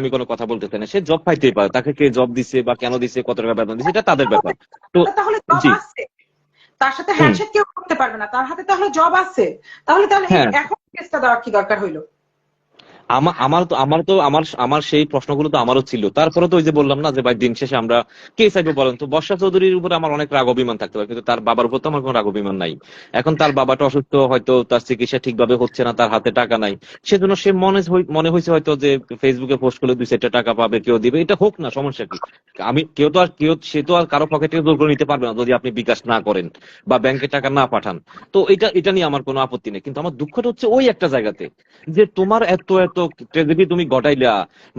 আমি কোনো কথা বলতে চাই না। সে জব পাইতেই পারে, তাকে কে জব দিছে বা কেন দিছে, কত টাকা বেতন দিছে, এটা তাদের ব্যাপার। তো তাহলে জব জি, আছে, তার সাথে হুম, হ্যান্ডশেক কেউ করতে পারবে না, তার হাতে তাহলে জব আছে। তাহলে তাহলে হ্যাঁ। এখন কেসটা দেওয়ার কি দরকার হইলো? আমার সেই প্রশ্নগুলো তো আমারও ছিল। তারপরে তো ওই যে বললাম না যে ভাই দিন শেষে আমরা কে চাইবো বলেন তো? বর্ষা চৌধুরীর উপরে আমার অনেক রাগ অভিমান থাকতে পারে, কিন্তু তার বাবার উপর তো আমার কোনো রাগ অভিমান নাই। এখন তার বাবাটা অসুস্থ, হয়তো তার চিকিৎসা ঠিকভাবে হচ্ছে না, তার হাতে টাকা নাই, সেজন্য সে মনে হয়েছে হয়তো যে ফেসবুকে পোস্ট করলে 2-4টা টাকা পাবে, কেউ দিবে, এটা হোক না, সমস্যা কি? আমি সে তো আর কারো পকেটে জোর করে নিতে পারবে না যদি আপনি বিকাশ না করেন বা ব্যাংকে টাকা না পাঠান। তো এটা নিয়ে আমার কোনো আপত্তি নেই, কিন্তু আমার দুঃখটা হচ্ছে ওই একটা জায়গাতে, যে তোমার এত এত ট্রেজেডি তুমি ঘটাইলা,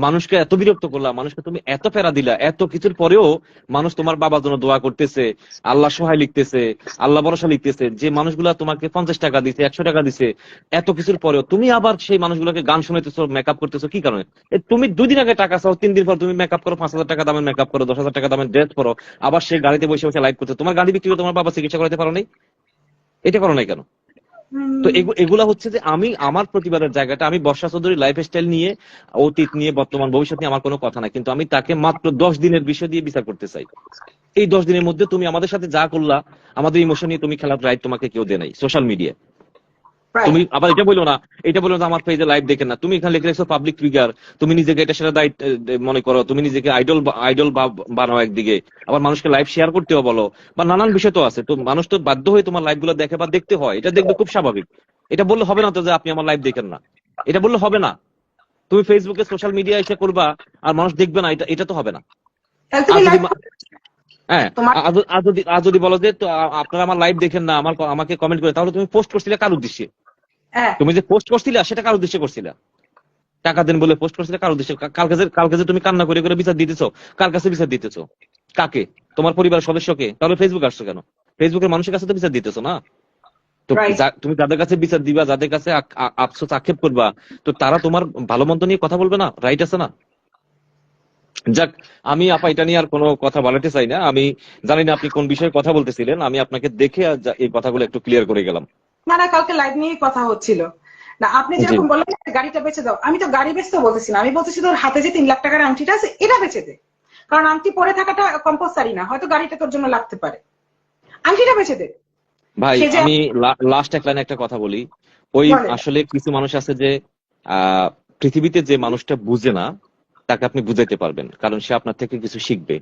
মানুষকে এত বিরক্ত করলা, মানুষকে তুমি এত ফেরা দিলা, এত কিছুর পরেও মানুষ তোমার বাবার জন্য দোয়া করতেছে, আল্লাহ সহায় লিখতেছে, আল্লাহ ভরসা লিখতেছে, যে মানুষগুলা তোমাকে 50 টাকা দিছে, 100 টাকা দিছে, এত কিছুর পরেও তুমি আবার সেই মানুষগুলোকে গান শুনাইতেছো, মেকআপ করতেছো, কি কারণে? তুমি 2 দিন আগে টাকা চাও, 3 দিন পর তুমি মেকআপ করো, 5,000 টাকা দামের মেকআপ করো, 10,000 টাকা দামের ড্রেস পরো, আবার সেই গাড়িতে বসে বসে লাইভ করছো। তোমার গাড়ি বিক্রি করে তোমার বাবা চিকিৎসা করাতে পারো নাই? এটা করো নাই কেন? তো উম, এগুলা হচ্ছে যে আমি আমার প্রতিবাদের জায়গাটা, আমি বর্ষা চৌধুরীর লাইফ স্টাইল নিয়ে, অতীত নিয়ে, বর্তমান ভবিষ্যৎ নিয়ে আমার কোনো কথা নাই, কিন্তু আমি তাকে মাত্র 10 দিনের বিষয় দিয়ে বিচার করতে চাই। এই 10 দিনের মধ্যে তুমি আমাদের সাথে যা করলা, আমাদের ইমোশন নিয়ে তুমি খেলার রাইট তোমাকে কেউ দেয় নাই সোশ্যাল মিডিয়া। right. তুমি আবার এটা বলো না আমার পেজে লাইভ দেখেন না, তুমি এখানে লিখে রেখেছো পাবলিক ফিগার, তুমি নিজেকে এটা সেটা দায়িত্ব মনে করো, তুমি নিজেকে আইডল আইডল বানাও একদিকে, আবার মানুষকে লাইভ শেয়ার করতেও বলো, বা নানান বিষয় তো আছে, তো মানুষ তো বাধ্য হয়ে তোমার লাইভ গুলো দেখে বা দেখতে হয়, এটা দেখবে খুব স্বাভাবিক। এটা বললে হবে না তো যে আপনি আমার লাইভ দেখেন না, এটা বললে হবে না। তুমি ফেসবুকে সোশ্যাল মিডিয়া এসে করবা আর মানুষ দেখবে না, এটা এটা তো হবে না। তাহলে আর তুমি যদি লাইভ হ্যাঁ, তোমার আর যদি বলো যে তো আপনারা আমার লাইভ দেখেন না, আমাকে কমেন্ট করে, তাহলে তুমি পোস্ট করছিলে কার উদ্দেশ্যে? হ্যাঁ তুমি যে পোস্ট করছিলা সেটা কার উদ্দেশ্যে করছিলা? টাকা দেন বলে পোস্ট করছিলে কার উদ্দেশ্যে? কালকে যে তুমি কান্না করে করে বিচার দিতেছো, কার কাছে বিচার দিতেছো? কাকে? তোমার পরিবারের সদস্যকে? তাহলে ফেসবুক আসছো কেন? ফেসবুকের মানুষের কাছে তো বিচার দিতেছো না। তো রাইট। তুমি যাদের কাছে বিচার দিবা, যাদের কাছে আফসোস আক্ষেপ করবা, তো তারা তোমার ভালো মন্দ নিয়ে কথা বলবে না? রাইট আছে না? যাক, আমি আপা এটা নিয়ে আর কোনো কথা বলাতে চাই না। আমি জানি না আপনি কোন বিষয়ে কথা বলতেছিলেন, আমি আপনাকে দেখে এই কথাগুলো একটু ক্লিয়ার করে গেলাম। না না, কালকে লাইভ নিয়েই কথা হচ্ছিল। না আপনি জি যেরকম বললেন গাড়িটা বেচে দাও, আমি তো গাড়ি বেচতে বলতেছি না, আমি বলতেছি তোর হাতে যে 3 লাখ টাকার আংটিটা আছে এটা বেচে দে। কারণ আংটি পরে থাকাটা কম্পালসারি না, হয়তো গাড়িটা তোর জন্য লাগতে পারে, আংটিটা বেচে দে। ভাই, সে যে আমি লাস্ট এক লাইনে একটা কথা বলি। ওই বলে আসলে কিছু মানুষ আছে যে পৃথিবীতে যে মানুষটা বুঝে না তাকে আপনি বুঝাইতে পারবেন, কারণ সে আপনার থেকে কিছু শিখবে।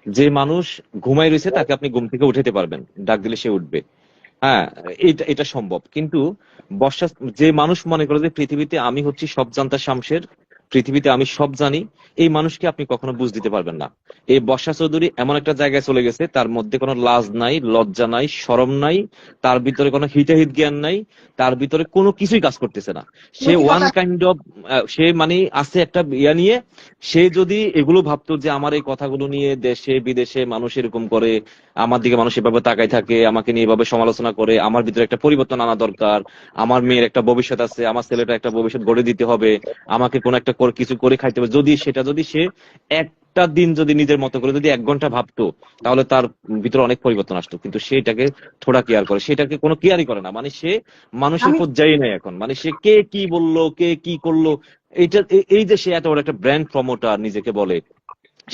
যে মানুষ ঘুমাই রয়েছে তাকে আপনি ঘুম থেকে উঠাতে পারবেন, ডাক দিলে সে উঠবে। হ্যাঁ, এটা এটা সম্ভব, কিন্তু বর্ষা, যে মানুষ মনে করে যে পৃথিবীতে আমি হচ্ছি সব জান্তা শামশের, পৃথিবীতে আমি সব জানি, এই মানুষকে আপনি কখনো বুঝ দিতে পারবেন না। এই বর্ষা চৌধুরী এমন একটা জায়গায় চলে গেছে, তার মধ্যে কোনো লাজ নাই, লজ্জা নাই, শরম নাই, তার ভিতরে কোনো হিতাহিত জ্ঞান নাই, তার ভিতরে কোনো কিছুই কাজ করতেছে না। সে ওয়ান নৈতিকতা। কাইন্ড অফ, সে মানে আছে একটা ইয়া নিয়ে। সে যদি এগুলো ভাবতো যে আমার এই কথাগুলো নিয়ে দেশে বিদেশে মানুষ এরকম করে, আমার দিকে মানুষ এভাবে তাকাই থাকে, আমাকে নিয়ে এভাবে সমালোচনা করে, আমার ভিতরে একটা পরিবর্তন আনা দরকার, আমার মেয়ের একটা ভবিষ্যৎ আছে, আমার ছেলেটা একটা ভবিষ্যৎ গড়ে দিতে হবে, আমাকে কোন একটা কিছু করে খাইতে হবে, যদি সে একটা দিন যদি নিজের মতো করে যদি 1 ঘন্টা ভাবতো, তাহলে তার ভিতরে অনেক পরিবর্তন আসতো। কিন্তু সে এটাকে থোড়া কেয়ার করে, সেটাকে কোনো কেয়ারই করে না। মানে সে মানুষের আমি পর্যায়ে নেই এখন, মানে সে কে কি বললো, কে কি করলো, এই যে সে এত বড় একটা ব্র্যান্ড প্রমোটার নিজেকে বলে,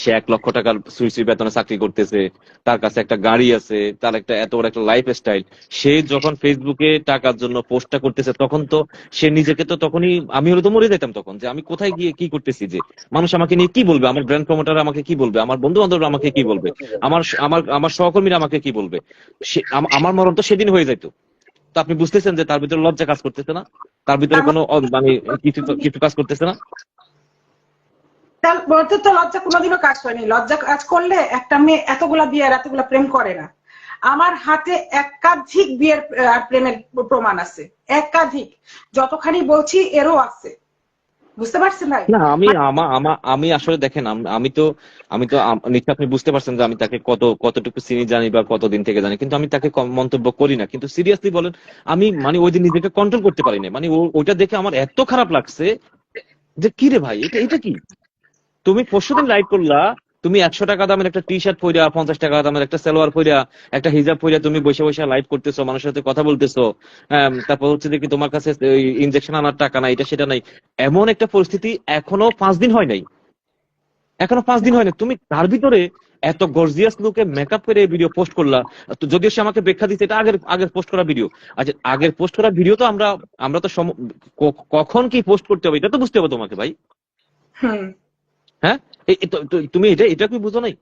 সে 1 লক্ষ টাকার সুই সুই বেতনে চাকরি করতেছে, তার কাছে একটা গাড়ি আছে, তার একটা এত বড় একটা লাইফ স্টাইল, সে যখন ফেসবুকে টাকার জন্য পোস্টটা করতেছে, তখন তো সে নিজেকে তো তখনই, আমি হলে তো মরে যেতাম তখন, যে আমি কোথায় গিয়ে কি করতেছি, যে মানুষ আমাকে নিয়ে কি বলবে, আমার ব্র্যান্ড প্রমোটার আমাকে কি বলবে, আমার বন্ধু বান্ধবরা আমাকে কি বলবে, আমার আমার আমার সহকর্মীরা আমাকে কি বলবে। আমার মরণ তো সেদিন হয়ে যাইতো। তো আপনি বুঝতেছেন যে তার ভিতরে লজ্জা কাজ করতেছে না, তার ভিতরে তার কোনো মানে কিছু কিছু কাজ করতেছে না। তার মধ্যে তো লজ্জা কোনোদিনও কাজ করেনি। লজ্জা কাজ করলে একটা মেয়ে এতগুলা বিয়ে আর এতগুলা প্রেম করে না। আমার হাতে একাধিক বিয়ের প্রেমের প্রমাণ আছে, একাধিক। যতখানি বলছি এরও আছে, বুঝতে পারছেন ভাই? না, আমি আসলে দেখেন, আমি তো নিশ্চয় আপনি বুঝতে পারছেন যে আমি তাকে কতটুকু চিনি জানি বা কতদিন থেকে জানি, কিন্তু আমি তাকে মন্তব্য করি না। কিন্তু সিরিয়াসলি বলেন, আমি মানে ওই দিন নিজেকে কন্ট্রোল করতে পারি না, মানে ওইটা দেখে আমার এত খারাপ লাগছে যে কি রে ভাই, এটা এটা কি? তুমি পরশুদিন লাইভ করলা, তুমি 100 টাকা দামের একটা টি শার্ট পইরা, 50 টাকা দামের একটা সালোয়ার পইরা, একটা হিজাব পইরা তুমি বসে বসে লাইভ করতেছো, মানুষের সাথে কথা বলতেছো। তারপর হচ্ছে যে কি তোমার কাছে ইনজেকশন আনার টাকা নাই, এটা সেটা নাই, এমন একটা পরিস্থিতি এখনো 5 দিন হয় নাই। এখনো 5 দিন হয়নি, তুমি তার ভিতরে এত গর্জিয়াস লুকে মেকআপ করে ভিডিও পোস্ট করলা। তো যদিও সে আমাকে ব্যাখ্যা দিচ্ছে এটা আগের পোস্ট করা ভিডিও। আচ্ছা, আগের পোস্ট করা ভিডিও তো আমরা তো কখন কি পোস্ট করতে হবে এটা তো বুঝতে হবে তোমাকে ভাই। হুম। হ্যাঁ, তুমি এটা কি বুঝো নাই?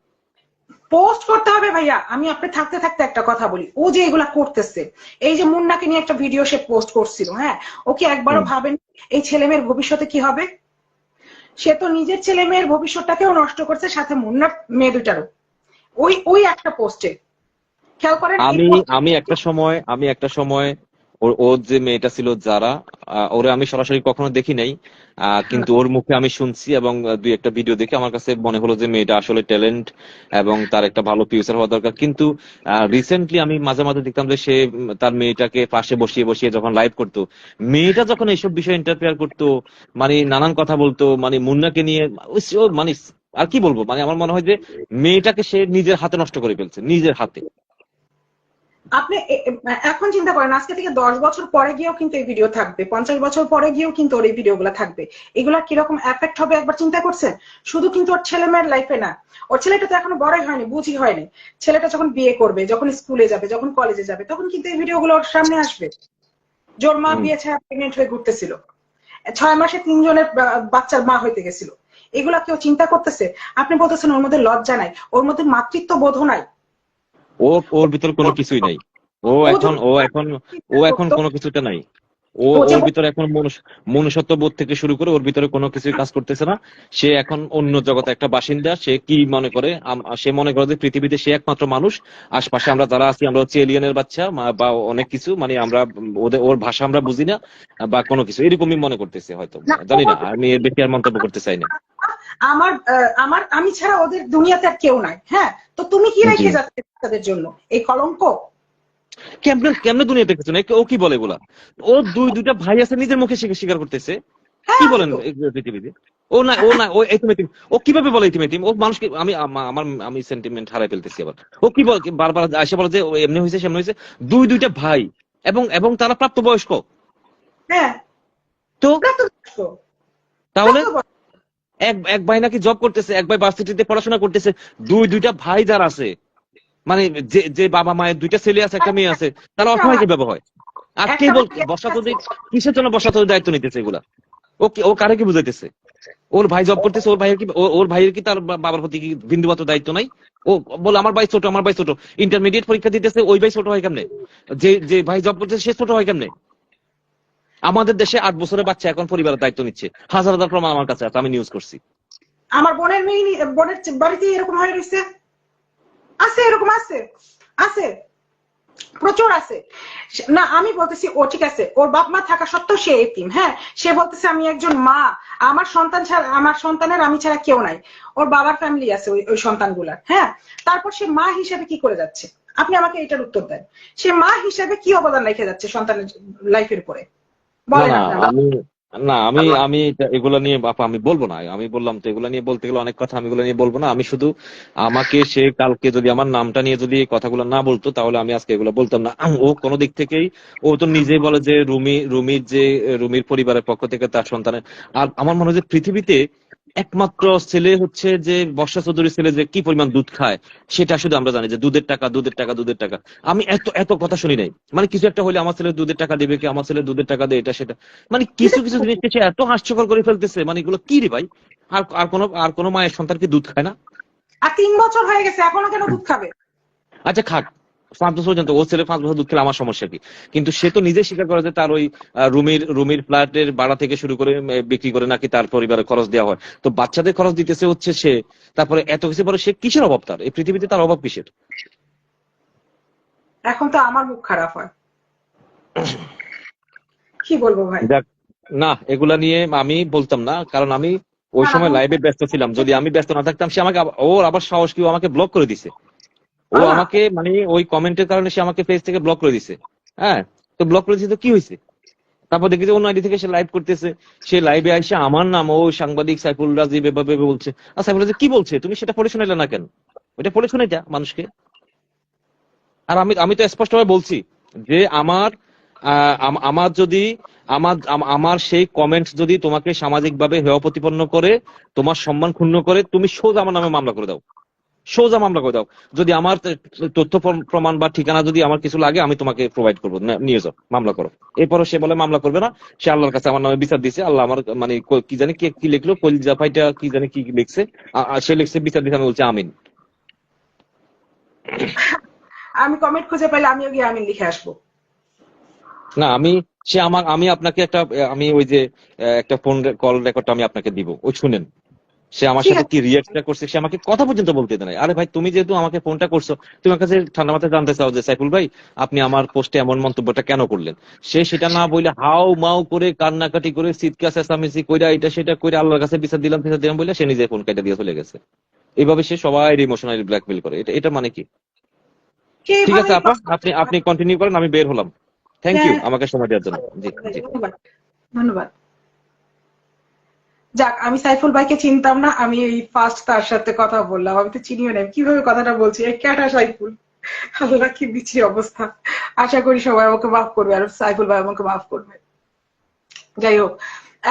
পোস্ট করতে হবে ভাইয়া। আমি আপনি থাকতে থাকতে একটা কথা বলি, ও যে এগুলা করতেছে, এই যে মুন্নাকে নিয়ে একটা ভিডিও সে পোস্ট করছিল, হ্যাঁ, ওকে একবারও ভাবেন এই ছেলে মেয়ের ভবিষ্যতে কি হবে? সে তো নিজের ছেলে মেয়ের ভবিষ্যৎটাকেও নষ্ট করছে, সাথে মুন্নার মেয়ে দুটারও। ওই ওই একটা পোস্টে খেয়াল করেন এই আমি post- আমি একটা সময় ওর যে মেয়েটা ছিল যারা, ওরে আমি সরাসরি কখনো দেখি নাই, কিন্তু ওর মুখে আমি শুনছি এবং দুই একটা ভিডিও দেখে আমার কাছে মনে হলো যে মেয়েটা আসলে ট্যালেন্ট এবং তার একটা ভালো ফিউচার হওয়া দরকার। কিন্তু রিসেন্টলি আমি মাঝে মাঝে দেখতাম যে সে তার মেয়েটাকে পাশে বসিয়ে বসিয়ে যখন লাইভ করতো, মেয়েটা যখন এইসব বিষয়ে ইন্টারফেয়ার করতো, মানে নানান কথা বলতো, মানে মুন্নাকে নিয়ে মানে আর কি বলবো, মানে আমার মনে হয় যে মেয়েটাকে সে নিজের হাতে নষ্ট করে ফেলছে, নিজের হাতে। আপনি এখন চিন্তা করেন, আজকে থেকে 10 বছর পরে গিয়েও কিন্তু এই ভিডিও থাকবে, 50 বছর পরে গিয়েও কিন্তু ওর এই ভিডিওগুলো থাকবে। এগুলা কিরকম এফেক্ট হবে একবার চিন্তা করছেন? শুধু কিন্তু ওর ছেলে মেয়ের লাইফে না, ওর ছেলেটা তো এখনো বড়ই হয়নি, বুঝি হয়নি। ছেলেটা যখন বিয়ে করবে, যখন স্কুলে যাবে, যখন কলেজে যাবে, তখন কিন্তু এই ভিডিওগুলো ওর সামনে আসবে। জোর মা বিয়ে ছাড়া প্রেগনেন্ট হয়ে ঘুরতেছিল, 6 মাসে 3 জনের বাচ্চার মা হইতে গেছিল। এগুলা কেউ চিন্তা করতেছে? আপনি বলতেছেন ওর মধ্যে লজ্জা নাই, ওর মধ্যে মাতৃত্ব বোধ নাই। ওর ভিতর কোনো কিছুই নাই। ও ও এখন যদি ও এখন ও এখন কোনো কিছুতে নাই। ও যে ওর ভিতরে এখন মনুষ্যত্ব বোধ থেকে শুরু করে ওর ভিতরে কোনো কিছুই কাজ করতেছে না। সে এখন অন্য জগতে একটা বাসিন্দা। সে কি মনে করে, সে মনে করে যে পৃথিবীতে সে একমাত্র মানুষ, আশপাশে আমরা যারা আছি আমরা হচ্ছে এলিয়েনের বাচ্চা বা অনেক কিছু, মানে আমরা ওর ভাষা আমরা বুঝি না বা কোনো কিছু, এরকমই মনে করতেছে হয়তো, না, ও জানি না, বলতেছে আমি এর বেশি আর মন্তব্য করতে চাই না। আমার আমার আমি ছাড়া ওদের দুনিয়াতে আর কেউ নাই। হ্যাঁ, তো তুমি কি জি, রেখে যাচ্ছে তাদের জন্য? এই কলঙ্ক। কেমনে কেমনে দুনিয়াতে কিছু নাই, ও কি বলে এগুলা? ও দুইটা ভাই আছে, নিজের মুখে স্বীকার করতেছে। হ্যাঁ, কি আছে বলেন তো। পৃথিবীতে? ও এতিম এতিম। ও কিভাবে বলে এতিম এতিম? ও মানুষকে আমি সেন্টিমেন্ট হারাই ফেলতেছি আবার। ও কি বল, বারবার এসে বলে যে ও এমনি হয়েছে সেমনি হয়েছে। দুইটা ভাই এবং এবং তারা প্রাপ্তবয়স্ক। হ্যাঁ, তো প্রাপ্তবয়স্ক। তাহলে প্রাপ্তবয়স্ক। এক ভাই নাকি জব করতেছে, এক ভাই ভার্সিটিতে পড়াশোনা করতেছে, দুইটা ভাই যারা আছে, মানে যে যে বাবা মায়ের দুইটা ছেলে আছে একটা মেয়ে আছে, তারা অসহায় কিভাবে হয়? আর কে একটা বল, ভাই বসাতে কিসের জন্য বসাতে দায়িত্ব নিতেছে এগুলা? ও কারে কি বুঝাইতেছে? ওর ভাই জব করতেছে, ওর ভাইয়ের কি তার বাবার প্রতি কি বিন্দুমাত্র দায়িত্ব নাই? ও বলে আমার ভাই ছোট, ইন্টারমিডিয়েট পরীক্ষা দিতেছে, ওই ভাই ছোট হয় কেমনে? যে যে ভাই জব করতেছে সে ছোট হয় কেমনে? আমাদের দেশে 8 বছরের বাচ্চা এখন পরিবারের দায়িত্ব নিচ্ছে, হাজার হাজার প্রমাণ আমার কাছে আছে, আমি নিউজ করছি। আমার বোনের মেয়ে বোনের বাড়িতে এরকম হয়ে গেছে। আছে, এরকম আছে, আছে, প্রচুর আছে। না, আমি বলতেছি ও ঠিক আছে, ওর বাপ মা থাকা সত্ত্বেও সে এতিম। হ্যাঁ, সে বলতেছে আমি একজন মা, আমার সন্তান ছাড়া, আমার সন্তানের আমি ছাড়া কেউ নাই। ওর বাবার ফ্যামিলি আছে ওই সন্তানগুলার। হ্যাঁ, তারপর সে মা হিসেবে কি করে যাচ্ছে? আপনি আমাকে এটার উত্তর দেন। সে মা হিসেবে কি অবদান রেখে যাচ্ছে সন্তানের লাইফের উপরে? না বলেন না আপনি আমাকে। আমি না আমি আমি এগুলা নিয়ে বাপা আমি বলবো না। আমি বললাম তো এগুলা নিয়ে বলতে গেলে অনেক কথা, আমি এগুলা নিয়ে বলবো না। আমি শুধু আমাকে সে কালকে যদি আমার নামটা নিয়ে যদি এই কথাগুলো না বলতো তাহলে আমি আজকে এগুলো বলতাম না। ও কোনো দিক থেকেই, ও তো নিজেই বলে যে রুমির পরিবারের পক্ষ থেকে তার সন্তানের। আর আমার মনে হয় যে পৃথিবীতে একমাত্র ছেলে হচ্ছে যে বর্ষা চৌধুরীর ছেলে যে কি পরিমাণ দুধ খায় সেটা শুধু আমরা জানি, যে দুধের টাকা। আমি এত এত কথা শুনি নাই, মানে কিছু একটা হলে আমার ছেলে দুধের টাকা দেবে কি, আমার ছেলে দুধের টাকা দেয়, এটা সেটা, মানে কিছু কিছু জিনিসকে সে এত হাস্যকর করে ফেলতেছে, মানে এগুলো কি রে ভাই? আর কোনো মায়ের সন্তান কি দুধ খায় না? আর 3 বছর হয়ে গেছে, এখনো কেন দুধ খাবে? আচ্ছা খাক, 5 বছর পর্যন্ত ও ছেলে 5 বছর দুধ খেলে আমার সমস্যা কি? কিন্তু সে তো নিজে স্বীকার করে যে তার ওই রুমির ফ্ল্যাটের ভাড়া থেকে শুরু করে বিক্রি করে নাকি তার পরিবারের খরচ দেওয়া হয়। তো বাচ্চাদের খরচ দিতেছে হচ্ছে সে, তারপরে এত কিছু পরে সে কিসের অভাব? তার এই পৃথিবীতে তার অভাব কিসের? এখন তো আমার মুখ খারাপ হয়, কি বলবো ভাই। দেখ, না এগুলা নিয়ে আমি বলতাম না, কারণ আমি ওই না, না, সময় লাইভে ব্যস্ত ছিলাম। যদি আমি ব্যস্ত না থাকতাম, সে আমাকে ওর আবার সাহস কি, ও আমাকে ব্লক করে দিছে। ও আল্লাহ। আমাকে মানে ওই কমেন্টের কারণে সে আমাকে পেজ থেকে ব্লক করে দিছে। হ্যাঁ, তো ব্লক করে দিছে তো কি হয়েছে? তারপর দেখি যে অন্য আইডি থেকে সে লাইভ করতেছে, সে লাইভে আইসে আমার নাম ও সাংবাদিক সাইফুল রাজীব এভাবে বলছে। আর সাইফুল রাজীব কি বলছে তুমি সেটা পড়ে শোনাইলে না কেন? ওইটা পড়ে শোনাইতা মানুষকে। আর আমি আমি তো স্পষ্টভাবে বলছি যে আমার যদি আমার সেই কমেন্ট যদি তোমাকে সামাজিকভাবে হেয় প্রতিপন্ন করে, তোমার সম্মান ক্ষুণ্ণ করে, তুমি সোজা আমার নামে মামলা করে দাও, সোজা মামলা করে দাও। যদি আমার তথ্য প্রমাণ বা ঠিকানা যদি আমার কিছু লাগে, আমি তোমাকে প্রোভাইড করবো, নিয়ে যাও, মামলা করো। এরপরও সে বলে মামলা করবে না, সে আল্লাহর কাছে আমার নামে বিচার দিছে। আল্লাহ আমার মানে কি জানি কি লিখলো, কলিজা ফাইটা কি জানি কি লিখছে, সে লিখছে বিচার দিছে, আমি বলছি আমিন। আমি কমেন্ট খুঁজে পেলে আমিও গিয়ে আমিন লিখে আসবো। না আমি আপনাকে একটা, আমি ওই যে একটা ফোন কল রেকর্ডটা আমি আপনাকে দিব, ওই শুনেন সে আমার ঠিক সাথে আছে। কি রিয়াক্টটা করছে। সে আমাকে কথা পর্যন্ত বলতে দেয় নাই। আরে ভাই, তুমি যেহেতু আমাকে ফোনটা করছো, তুমি আমার কাছে ঠান্ডা মাথায় জানতে চাও যে সাইফুল ভাই আপনি আমার পোস্টে এমন মন্তব্যটা কেন করলেন। সে সেটা না বলে হাও মাও করে কান্নাকাটি করে চিৎকার চেঁচামেচি কইরা এটা সেটা কইরা আল্লাহর কাছে বিচার দিলাম বলে সে নিজে ফোন কেটে দিয়ে চলে গেছে। এইভাবে সে সবাই ইমোশনালি ব্ল্যাকমেল করে। এটা মানে কি? ঠিক কিভাবে আছে আপা, আপনি কন্টিনিউ করেন, আমি বের হলাম। থ্যাংক ইউ হ্যাঁ, আমাকে সময় দেওয়ার জন্য। জি জি। ধন্যবাদ, ধন্যবাদ। যাক, আমি সাইফুল ভাইকে চিনতাম না, আমি এই ফার্স্ট তার সাথে কথা বললাম। আমি তো চিনিও না, কিভাবে কথাটা বলছি, এই ক্যাটা সাইফুল। আল্লাহ, কি বিচ্ছিরি অবস্থা। আশা করি সবাই আমাকে মাফ করবে, আর সাইফুল ভাই আমাকে মাফ করবে। যাই হোক,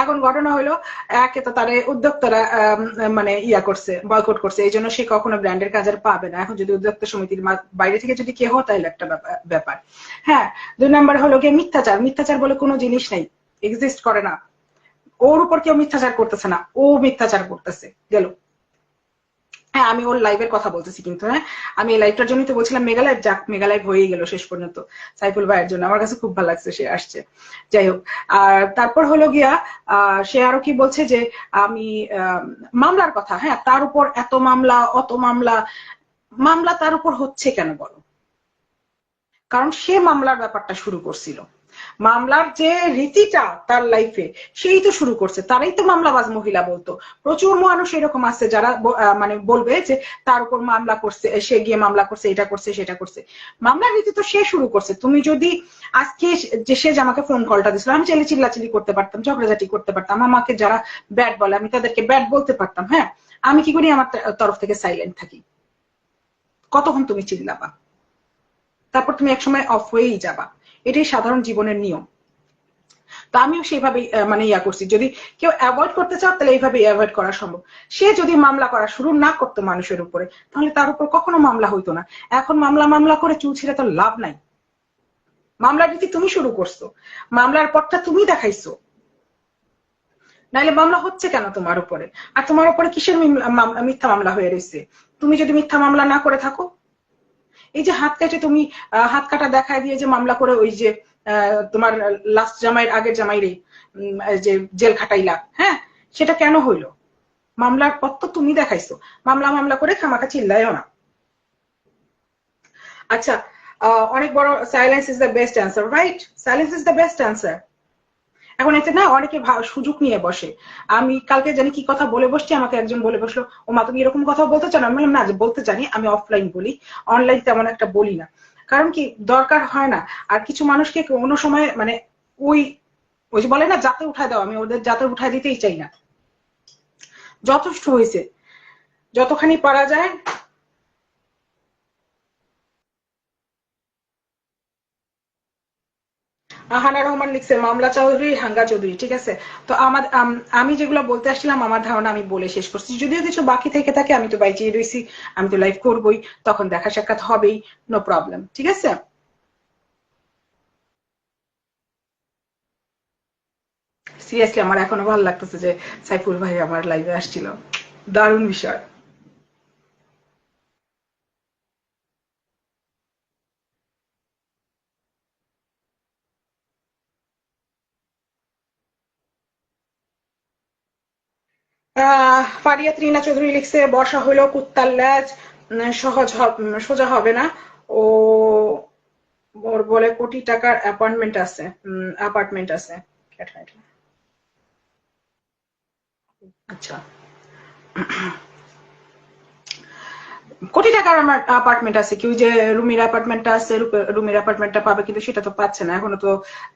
এখন ঘটনা হলো, একে তো তারা উদ্যোক্তারা মানে ইয়া করছে, বয়কট করছে, এই জন্য সে কখনো ব্র্যান্ডের কাজ আর পাবে না। এখন যদি উদ্যোক্তা সমিতির বাইরে থেকে যদি কেউ হয়, তাহলে একটা ব্যাপার। হ্যাঁ, 2 নাম্বার হলো গিয়ে মিথ্যাচার। মিথ্যাচার বলে কোনো জিনিস নাই, এক্সিস্ট করে না। ওর উপর কেউ মিথ্যাচার করতেছে না, ও মিথ্যাচার করতেছে। গেল। হ্যাঁ, আমি ওর লাইভের কথা বলতেছি কিন্তু। হ্যাঁ, আমি এই লাইভটার জন্যই তো বলছিলাম মেগা লাইভ। যাক, মেগা লাইভ হয়েই গেল শেষ পর্যন্ত সাইফুল ভাইয়ের জন্য। আমার কাছে খুব ভালো লাগছে সে আসছে। যাই হোক, আর তারপর হলো গিয়া সে আরো কি বলছে যে আমি মামলার কথা। হ্যাঁ, তার উপর এত মামলা, অত মামলা। মামলা তার উপর হচ্ছে কেন বলো? কারণ সে মামলার ব্যাপারটা শুরু করছিল। মামলার যে রীতিটা তার লাইফে, সেই তো শুরু করছে। তারাই তো মামলাবাজ মহিলা বলতো। প্রচুর মানুষ এরকম আছে যারা মানে বলবে যে তার উপর মামলা করছে, সে গিয়ে মামলা করছে, এটা করছে, সেটা করছে। মামলার রীতি তো সে শুরু করছে। তুমি যদি আজকে যে সে যে আমাকে ফোন কলটা দিছিল, আমি চাইলে চিল্লাচিল্লি করতে পারতাম, ঝগড়াঝাটি করতে পারতাম, আমাকে যারা ব্যাড বলে আমি তাদেরকে ব্যাড বলতে পারতাম। হ্যাঁ, আমি কি করি, আমার তরফ থেকে সাইলেন্ট থাকি। কতক্ষণ তুমি চিল্লাবা? তারপর তুমি একসময় অফ হয়েই যাবা। এটাই সাধারণ জীবনের নিয়ম। তো আমিও সেইভাবে মানে ইয়া করছি। যদি কেউ অ্যাভয়েড করতে চাও, তাহলে এইভাবে অ্যাভয়েড করা সম্ভব। সে যদি মামলা করা শুরু না করতো মানুষের উপরে, তাহলে তার উপর কখনো মামলা হইতো না। এখন মামলা করে চুল ছিঁড়ে তো লাভ নাই। মামলার রীতি তুমি শুরু করছো, মামলার পথটা তুমি দেখাইছো, নাইলে মামলা হচ্ছে কেন তোমার উপরে? আর তোমার উপরে কিসের মিথ্যা মামলা হয়ে রয়েছে? তুমি যদি মিথ্যা মামলা না করে থাকো, এই যে হাত কাটে তুমি হাত কাটা দেখায় দিয়ে যে মামলা করে, ওই যে তোমার লাস্ট জামাইয়ের আগের জামাইরে যে জেল খাটাইলা, হ্যাঁ, সেটা কেন হইলো? মামলার পথ তো তুমি দেখাইছো। মামলা করে খামাখা চিল্লায়ও না। আচ্ছা, অনেক বড় silence is the best answer, right? Silence is the best answer. এখন এতে না অনেকে সুযোগ নিয়ে বসে। আমি কালকে জানি কি কথা বলে বসছি, আমাকে একজন বলে বসলো, ও মা তুমি এরকম কথা বলতে চাও? আমি বললাম না, বলতে জানি, আমি অফলাইন বলি, অনলাইন তেমন একটা বলি না। কারণ কি, দরকার হয় না। আর কিছু মানুষকে কোনো সময় মানে ওই ওই যে বলে না জাতে উঠায় দাও, আমি ওদের জাতে উঠায় দিতেই চাই না। যথেষ্ট হয়েছে, যতখানি পারা যায়। হানা রহমান লিখছে মামলা চৌধুরী, হাঙ্গা চৌধুরী। ঠিক আছে, তো আমার আমি যেগুলো বলতে আসছিলাম, আমার ধারণা আমি বলে শেষ করছি। যদিও কিছু বাকি থেকে থাকে, আমি তো বাইচেই রয়েছি, আমি তো লাইভ করবোই, তখন দেখা সাক্ষাৎ হবেই, নো প্রবলেম। ঠিক আছে, সিরিয়াসলি আমার এখনো ভালো লাগতেছে যে সাইফুল ভাই আমার লাইভে আসছিল। দারুণ বিষয়। ফারিয়া ত্রিনা চৌধুরী লিখছে বর্ষা হইলো কুত্তার ল্যাজ, সোজা হবে না। ও ওর বলে কোটি টাকার অ্যাপার্টমেন্ট আছে, অ্যাপার্টমেন্ট আছে। আচ্ছা, কোটি টাকার আমার অ্যাপার্টমেন্ট আছে, কেউ যে রুমের অ্যাপার্টমেন্টটা আছে, রুমের অ্যাপার্টমেন্টটা পাবে, কিন্তু সেটা তো পাচ্ছে না এখনো। তো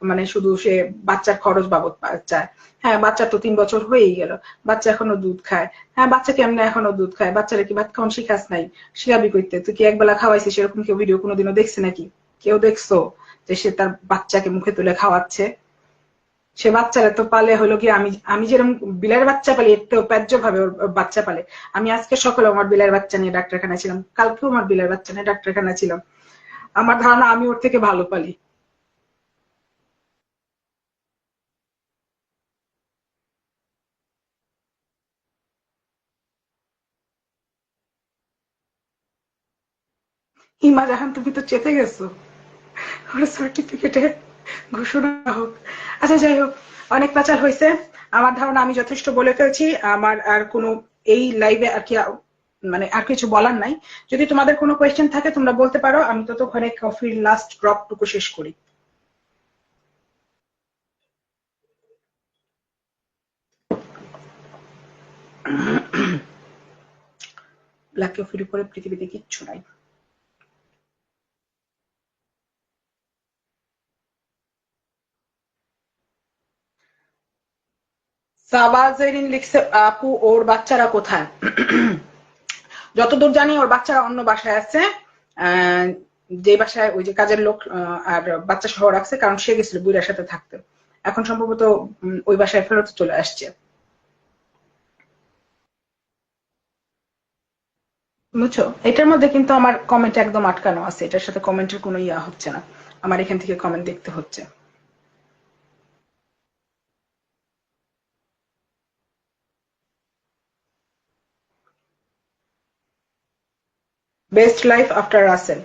মানে শুধু সে বাচ্চার খরচ বাবদ চায়। হ্যাঁ, বাচ্চার তো 3 বছর হয়েই গেল, বাচ্চা এখনো দুধ খায়। হ্যাঁ, বাচ্চা কেমনে এখনো দুধ খায়? বাচ্চারা কি ভাত খাওয়ান শিখাস নাই? শিখাবি করতে? তুই কি একবেলা খাওয়াইছিস? সেরকম কেউ ভিডিও কোনোদিনও দেখছে নাকি? কেউ দেখছো যে সে তার বাচ্চাকে মুখে তুলে খাওয়াচ্ছে? সে বাচ্চারা তো পালে হলো কি, আমি আমি যেরকম বিলার বাচ্চা পালি এর তো প্যায্য ভাবে ওর বাচ্চা পালে। আমি আজকে সকালে আমার বিলার বাচ্চা নিয়ে ডাক্তারখানায় ছিলাম, কালকেও আমার বিলার বাচ্চা নিয়ে ডাক্তারখানায় ছিলাম। আমার ধারণা আমি ওর থেকে ভালো পালি। হিমা জাহান, তুমি তো চেতে গেছো, ওর সার্টিফিকেটে ঘোষণা হোক। আচ্ছা যাই হোক, অনেক পাচার হয়েছে। আমার ধারণা আমি যথেষ্ট বলে ফেলছি। আমার আর কোনো এই লাইভে আর কি মানে আর কিছু বলার নাই। যদি তোমাদের কোনো কোয়েশ্চেন থাকে তোমরা বলতে পারো, আমি ততক্ষণে কফির লাস্ট ড্রপ টুকু শেষ করি। ব্ল্যাক কফির উপরে পৃথিবীতে কিচ্ছু নাই। সাবা জেরিন লিখছে, আপু ওর বাচ্চারা কোথায়? যতদূর জানি ওর বাচ্চারা অন্য বাসায় আছে। আহ, যে বাসায় ওই যে কাজের লোক আর বাচ্চা সহ রাখছে, কারণ সে গেছিল বুইরার সাথে থাকতে। এখন সম্ভবত ওই বাসায় ফেরত চলে আসছে। বুঝছো, এটার মধ্যে কিন্তু আমার কমেন্ট একদম আটকানো আছে, এটার সাথে কমেন্টের কোনো ইয়া হচ্ছে না। আমার এখান থেকে কমেন্ট দেখতে হচ্ছে। Best life after Rasel.